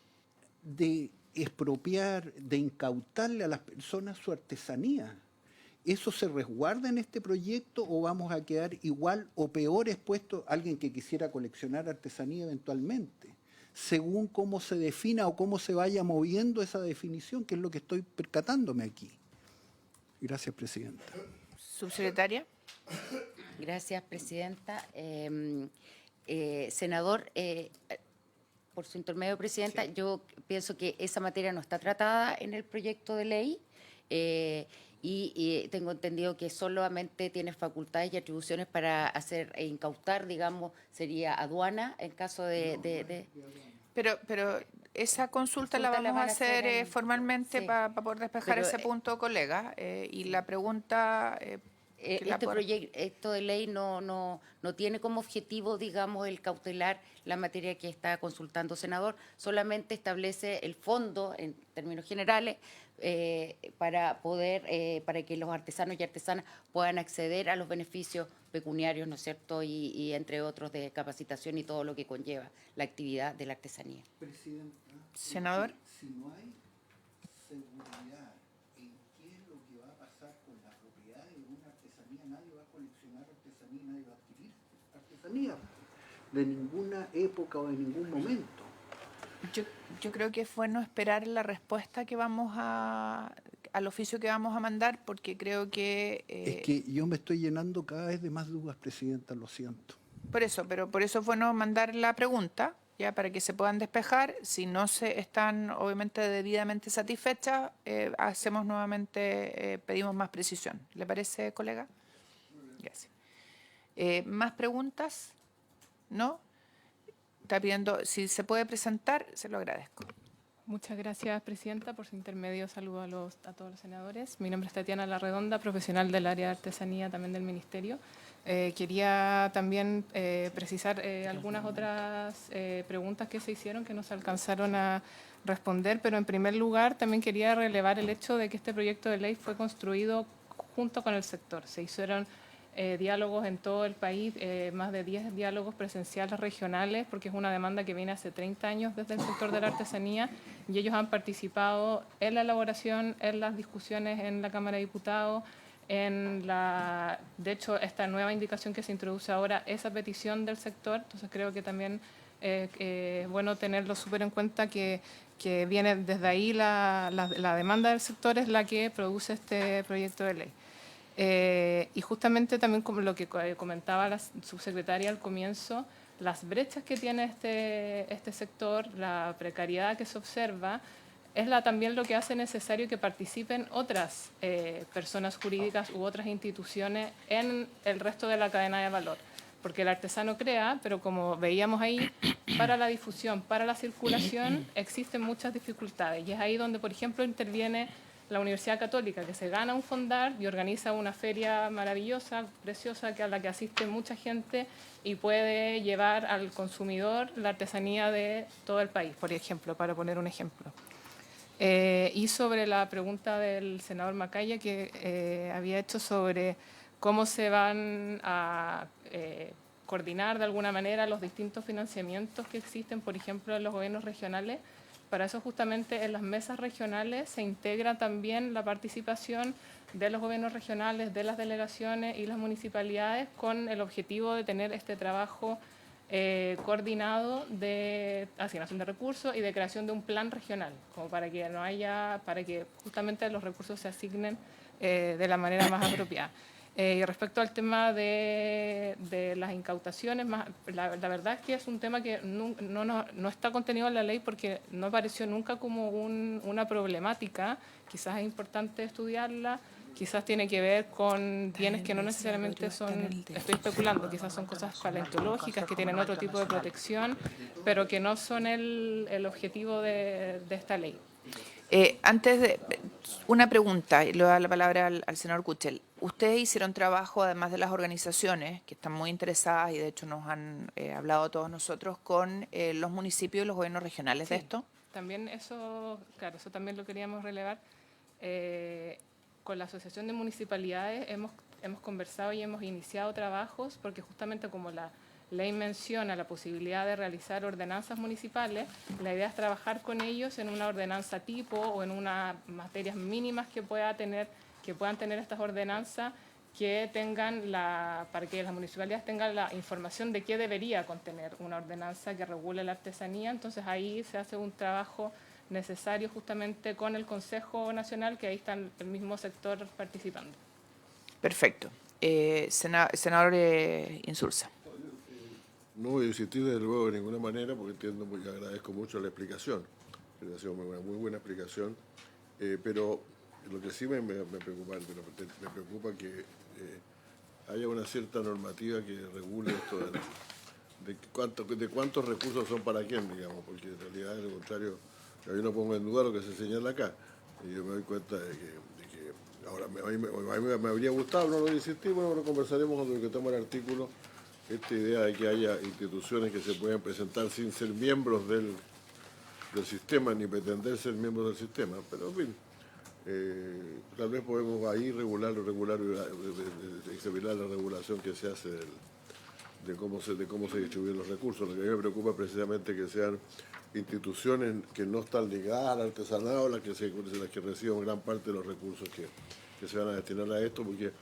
de expropiar, de incautarle a las personas su artesanía. ¿Eso se resguarda en este proyecto o vamos a quedar igual o peor expuesto a alguien que quisiera coleccionar artesanía eventualmente, según cómo se defina o cómo se vaya moviendo esa definición, que es lo que estoy percatándome aquí? Gracias, Presidenta. Subsecretaria. Gracias, Presidenta. Senador, por su intermedio, Presidenta, yo pienso que esa materia no está tratada en el proyecto de ley y tengo entendido que solamente tiene facultades y atribuciones para hacer e incautar, digamos, sería aduana en caso de... Pero esa consulta la vamos a hacer formalmente sí. para poder despejar Pero, ese punto, colega. Y la pregunta... Este proyecto de ley no tiene como objetivo, digamos, el cautelar la materia que está consultando, senador, solamente establece el fondo, en términos generales, para que los artesanos y artesanas puedan acceder a los beneficios pecuniarios, ¿no es cierto?, y entre otros de capacitación y todo lo que conlleva la actividad de la artesanía. Presidenta, senador. Si no hay seguridad en qué es lo que va a pasar con la propiedad de una artesanía, nadie va a coleccionar artesanía, nadie va a adquirir artesanía de ninguna época o de ningún momento. Yo creo que es bueno esperar la respuesta que vamos al oficio que vamos a mandar, porque creo que... Es que yo me estoy llenando cada vez de más dudas, Presidenta, lo siento. Por eso es bueno mandar la pregunta ya para que se puedan despejar. Si no se están obviamente debidamente satisfechas, hacemos nuevamente, pedimos más precisión. ¿Le parece, colega? Gracias. ¿Más preguntas? ¿No? Está pidiendo, si se puede presentar, se lo agradezco. Muchas gracias, Presidenta. Por su intermedio, saludo a todos los senadores. Mi nombre es Tatiana Larredonda, profesional del área de artesanía, también del Ministerio. Quería también precisar algunas otras preguntas que se hicieron que no se alcanzaron a responder, pero en primer lugar también quería relevar el hecho de que este proyecto de ley fue construido junto con el sector. Se hicieron diálogos en todo el país, más de 10 diálogos presenciales regionales, porque es una demanda que viene hace 30 años desde el sector de la artesanía, y ellos han participado en la elaboración, en las discusiones en la Cámara de Diputados, de hecho, esta nueva indicación que se introduce ahora es a petición del sector, entonces creo que también es bueno tenerlo súper en cuenta que viene desde ahí la demanda del sector es la que produce este proyecto de ley. Y justamente también como lo que comentaba la subsecretaria al comienzo, las brechas que tiene este sector, la precariedad que se observa, es también lo que hace necesario que participen otras personas jurídicas u otras instituciones en el resto de la cadena de valor. Porque el artesano crea, pero como veíamos ahí, para la difusión, para la circulación, existen muchas dificultades. Y es ahí donde, por ejemplo, interviene la Universidad Católica, que se gana un fondar y organiza una feria maravillosa, preciosa, a la que asiste mucha gente y puede llevar al consumidor la artesanía de todo el país, por ejemplo, para poner un ejemplo. Y sobre la pregunta del senador Macaya que había hecho sobre cómo se van a coordinar de alguna manera los distintos financiamientos que existen, por ejemplo, en los gobiernos regionales. Para eso justamente en las mesas regionales se integra también la participación de los gobiernos regionales, de las delegaciones y las municipalidades con el objetivo de tener este trabajo coordinado de asignación de recursos y de creación de un plan regional, como para que justamente los recursos se asignen de la manera más apropiada. Y respecto al tema de las incautaciones, la verdad es que es un tema que no está contenido en la ley porque no apareció nunca como una problemática. Quizás es importante estudiarla, quizás tiene que ver con bienes que no necesariamente son, estoy especulando, quizás son cosas paleontológicas que tienen otro tipo de protección, pero que no son el objetivo de esta ley. Antes de una pregunta, y le doy la palabra al senador Kuchel. Ustedes hicieron trabajo, además de las organizaciones, que están muy interesadas y de hecho nos han hablado a todos nosotros, con los municipios y los gobiernos regionales de esto. También eso, claro, eso también lo queríamos relevar. Con la Asociación de Municipalidades hemos conversado y hemos iniciado trabajos, porque justamente como la ley menciona la posibilidad de realizar ordenanzas municipales, la idea es trabajar con ellos en una ordenanza tipo o en unas materias mínimas que puedan tener estas ordenanzas para que las municipalidades tengan la información de qué debería contener una ordenanza que regule la artesanía. Entonces ahí se hace un trabajo necesario justamente con el Consejo Nacional, que ahí está el mismo sector participando. Perfecto. Senador Insulza. No voy a insistir desde luego de ninguna manera porque entiendo y agradezco mucho la explicación. Ha sido una muy buena explicación, pero lo que sí me preocupa que haya una cierta normativa que regule esto de cuántos recursos son para quién, digamos, porque en realidad, al contrario, yo no pongo en duda lo que se señala acá. Y yo me doy cuenta de que ahora a mí me habría gustado, no lo insistí, bueno, lo conversaremos cuando discutamos el artículo, esta idea de que haya instituciones que se puedan presentar sin ser miembros del sistema, ni pretender ser miembros del sistema, pero en fin, tal vez podemos ahí examinar la regulación que se hace de cómo se distribuyen los recursos. Lo que a mí me preocupa es precisamente que sean instituciones que no están ligadas al artesanado las que reciban gran parte de los recursos que se van a destinar a esto, porque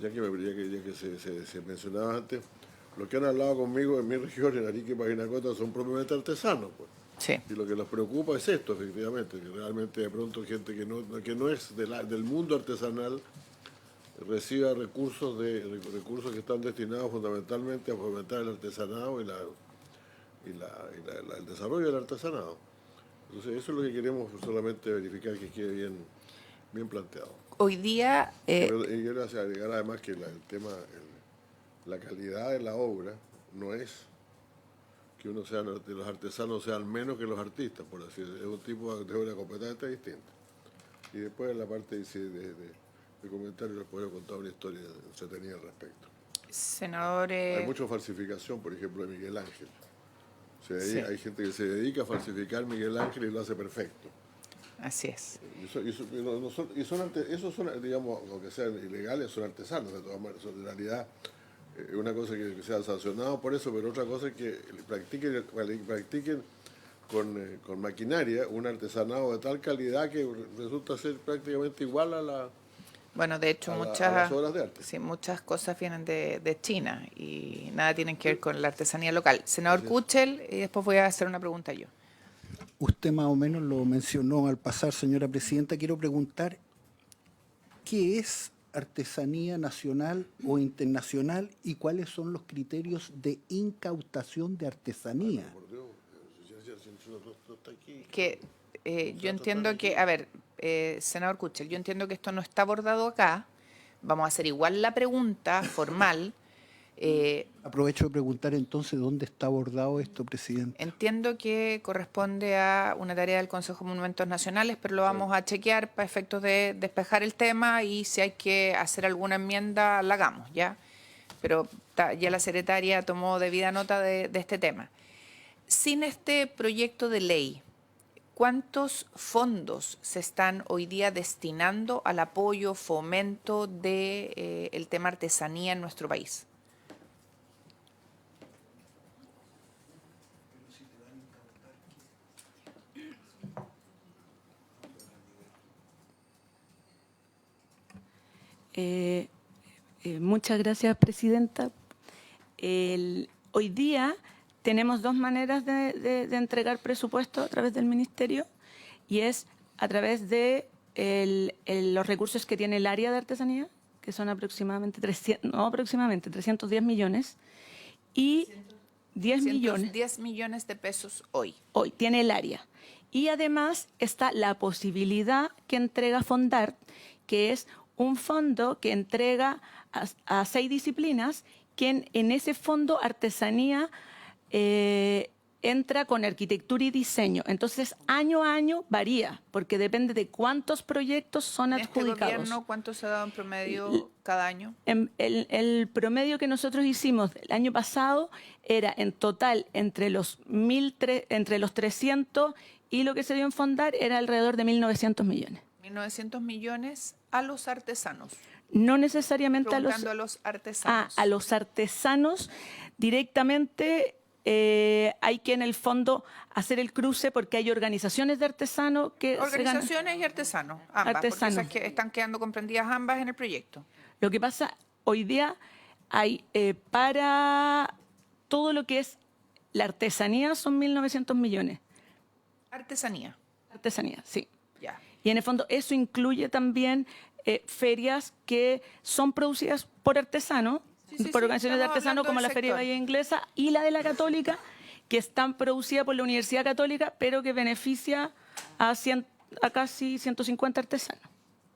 ya que se mencionaba antes, los que han hablado conmigo en mi región, en Arica y Paginacota, son propiamente artesanos, pues. Sí. Y lo que nos preocupa es esto, efectivamente, que realmente de pronto gente que no es del mundo artesanal reciba recursos que están destinados fundamentalmente a fomentar el artesanado el desarrollo del artesanado. Entonces, eso es lo que queremos solamente verificar que quede bien planteado. Hoy día, Pero quiero agregar además que el tema, la calidad de la obra no es que uno sea de los artesanos sean menos que los artistas, por así decirlo. Es un tipo de obra completamente distinta. Y después en la parte de comentarios les puedo contar una historia entretenida al respecto. senador, Hay mucha falsificación, por ejemplo, de Miguel Ángel. Sí. Hay gente que se dedica a falsificar Miguel Ángel y lo hace perfecto. así es. Esos son, digamos, aunque sean ilegales, son artesanos de todas maneras. En realidad, una cosa es que sean sancionados por eso, pero otra cosa es que practiquen con maquinaria un artesanado de tal calidad que resulta ser prácticamente igual a Bueno, de hecho, a las obras de arte. sí, muchas cosas vienen de China y nada tienen que ver con la artesanía local. Senador Kuchel, y después voy a hacer una pregunta yo. Usted más o menos lo mencionó al pasar, señora presidenta. Quiero preguntar, ¿qué es artesanía nacional o internacional y cuáles son los criterios de incautación de artesanía? Que yo entiendo que, a ver, senador Kuchel, yo entiendo que esto no está abordado acá. Vamos a hacer igual la pregunta formal. Aprovecho de preguntar entonces dónde está abordado esto, presidente. Entiendo que corresponde a una tarea del Consejo de Monumentos Nacionales, pero lo vamos a chequear para efectos de despejar el tema y si hay que hacer alguna enmienda, la hagamos, ¿ya? Pero ya la secretaria tomó debida nota de este tema. Sin este proyecto de ley, ¿cuántos fondos se están hoy día destinando al apoyo, fomento del tema artesanía en nuestro país? Muchas gracias, presidenta. Hoy día tenemos dos maneras de entregar presupuesto a través del Ministerio y es a través de los recursos que tiene el área de artesanía, que son aproximadamente 310 millones, y 10 millones. 10 millones de pesos hoy. Hoy tiene el área. Y además está la posibilidad que entrega Fondart, que es un fondo que entrega a 6 disciplinas, que en ese fondo artesanía entra con arquitectura y diseño. Entonces, año a año varía, porque depende de cuántos proyectos son ¿En este adjudicados. gobierno cuánto se ha dado en promedio cada año? El promedio que nosotros hicimos el año pasado era en total entre los 300 y lo que se dio en Fondar era alrededor de 1.900 millones. 1.900 millones a los artesanos. No necesariamente a los artesanos. A los artesanos directamente. Hay que en el fondo hacer el cruce porque hay organizaciones de artesanos que organizaciones y artesanos, ambas, artesanos. porque esas que están quedando comprendidas ambas en el proyecto. Lo que pasa, hoy día hay para todo lo que es la artesanía son 1.900 millones. Artesanía. Artesanía, sí. Ya. Y en el fondo eso incluye también ferias que son producidas por artesanos, por organizaciones de artesanos como la Feria Valle Inglesa y la de la Católica, que están producidas por la Universidad Católica, pero que beneficia a casi 150 artesanos.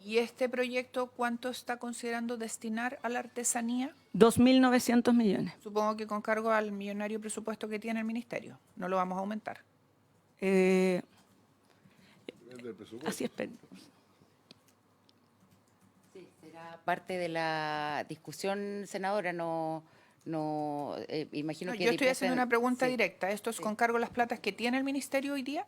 ¿Y este proyecto cuánto está considerando destinar a la artesanía? 2.900 millones. Supongo que con cargo al millonario presupuesto que tiene el ministerio. No lo vamos a aumentar. Así es. Sí, será parte de la discusión, senadora. Imagino que yo estoy haciendo una pregunta sí. directa. ¿Esto es con cargo a las platas que tiene el ministerio hoy día?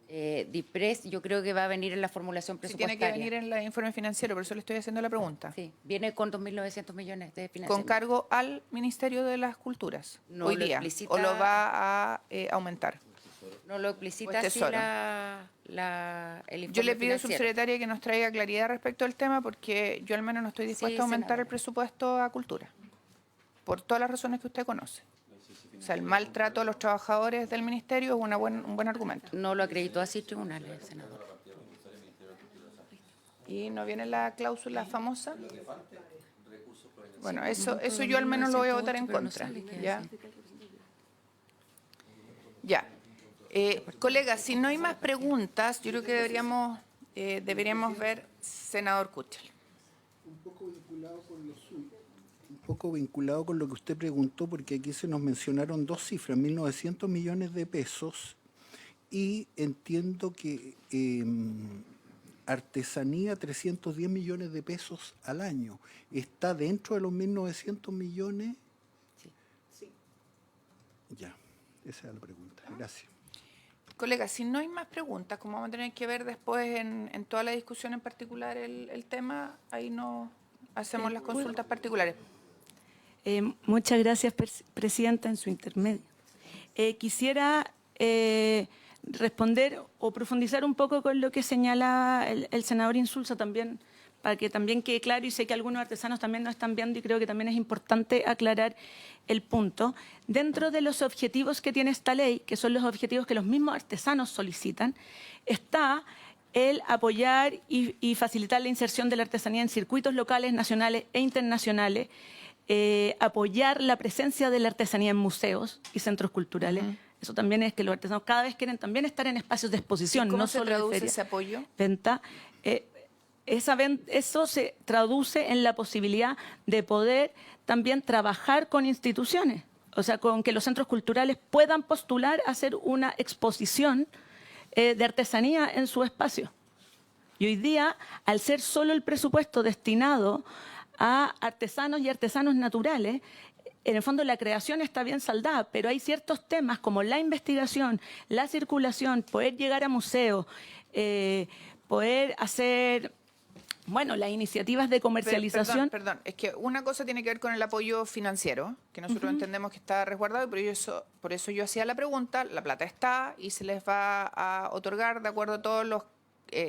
DIPRES yo creo que va a venir en la formulación Sí, presupuestaria. tiene que venir en el informe financiero, por eso le estoy haciendo la pregunta. Sí, viene con 2.900 millones de financiamiento. ¿Con cargo al Ministerio de las Culturas No hoy lo día? explicita- ¿O lo va a aumentar? No lo explicita Pues así tesoro. el informe Yo le pido, financiero. subsecretaria, que nos traiga claridad respecto al tema, porque yo al menos no estoy dispuesta a aumentar senadora. el presupuesto a cultura, por todas las razones que usted conoce. O sea, el maltrato a los trabajadores del ministerio es un buen argumento. No lo acreditó así tribunales, senador. ¿Y no viene la cláusula famosa? Bueno, eso yo al menos lo voy a votar en contra. ¿Ya? Ya. Colegas, si no hay más preguntas, yo creo que deberíamos ver, senador Kuchel. Un poco vinculado con lo suyo. Un poco vinculado con lo que usted preguntó, porque aquí se nos mencionaron dos cifras, 1.900 millones de pesos, y entiendo que artesanía 310 millones de pesos al año. ¿Está dentro de los 1.900 millones? Sí. Ya, esa es la pregunta. Gracias. Colegas, si no hay más preguntas, como vamos a tener que ver después en toda la discusión en particular el tema, ahí no hacemos las consultas particulares. Muchas gracias, Presidenta, en su intermedio. Quisiera responder o profundizar un poco con lo que señala el senador Insulza también, para que también quede claro, y sé que algunos artesanos también nos están viendo y creo que también es importante aclarar el punto. Dentro de los objetivos que tiene esta ley, que son los objetivos que los mismos artesanos solicitan, está el apoyar y facilitar la inserción de la artesanía en circuitos locales, nacionales e internacionales, apoyar la presencia de la artesanía en museos y centros culturales. Eso también es que los artesanos cada vez quieren también estar en espacios de exposición, ¿Cómo no se solo de traduce feria. ese apoyo? Venta. Eso se traduce en la posibilidad de poder también trabajar con instituciones, o sea, con que los centros culturales puedan postular a hacer una exposición de artesanía en su espacio. Y hoy día, al ser solo el presupuesto destinado a artesanos y artesanos naturales, en el fondo la creación está bien saldada, pero hay ciertos temas como la investigación, la circulación, poder llegar a museos, poder hacer, bueno, las iniciativas de comercialización. Perdón, es que una cosa tiene que ver con el apoyo financiero, que nosotros entendemos que está resguardado, pero por eso yo hacía la pregunta, la plata está y se les va a otorgar de acuerdo a todos los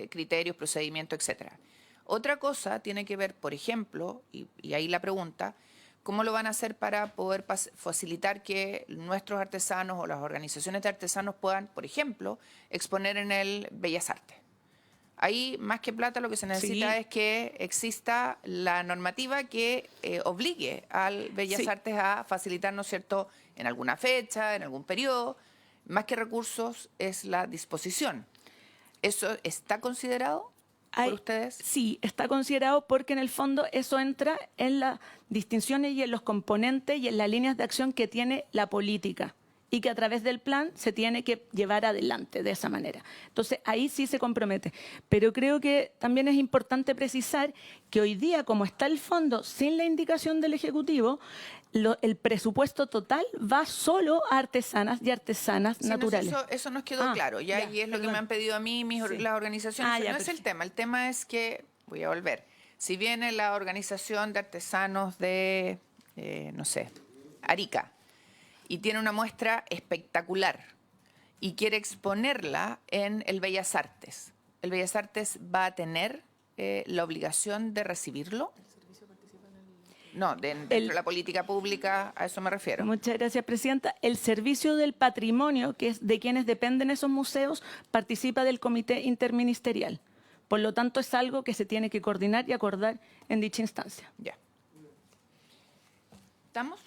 criterios, procedimientos, etcétera. Otra cosa tiene que ver, por ejemplo, y ahí la pregunta, ¿cómo lo van a hacer para poder facilitar que nuestros artesanos o las organizaciones de artesanos puedan, por ejemplo, exponer en el Bellas Artes? Ahí, más que plata, lo que se necesita es que exista la normativa que obligue al Bellas Artes a facilitar, ¿no es cierto?, en alguna fecha, en algún periodo. Más que recursos, es la disposición. ¿Eso está considerado por ustedes? Sí, está considerado porque en el fondo eso entra en las distinciones y en los componentes y en las líneas de acción que tiene la política y que a través del plan se tiene que llevar adelante de esa manera. Entonces, ahí sí se compromete. Pero creo que también es importante precisar que hoy día, como está el fondo sin la indicación del Ejecutivo, el presupuesto total va solo a artesanas y artesanas naturales. Eso nos quedó claro, y es lo que me han pedido a mí, las organizaciones. No es el tema es que, voy a volver, si viene la organización de artesanos de, no sé, Arica, y tiene una muestra espectacular y quiere exponerla en el Bellas Artes va a tener la obligación de recibirlo. No, dentro de la política pública, a eso me refiero. Muchas gracias, Presidenta. El Servicio del Patrimonio, que es de quienes dependen esos museos, participa del Comité Interministerial. Por lo tanto, es algo que se tiene que coordinar y acordar en dicha instancia. Ya. ¿Estamos?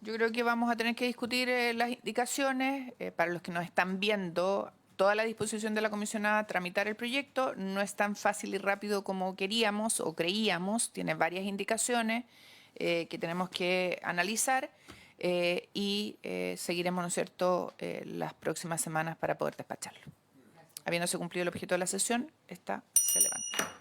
Yo creo que vamos a tener que discutir las indicaciones. Para los que nos están viendo, toda la disposición de la comisionada a tramitar el proyecto no es tan fácil y rápido como queríamos o creíamos. Tiene varias indicaciones que tenemos que analizar y seguiremos, ¿no es cierto?, las próximas semanas para poder despacharlo. Habiéndose cumplido el objeto de la sesión, se levanta.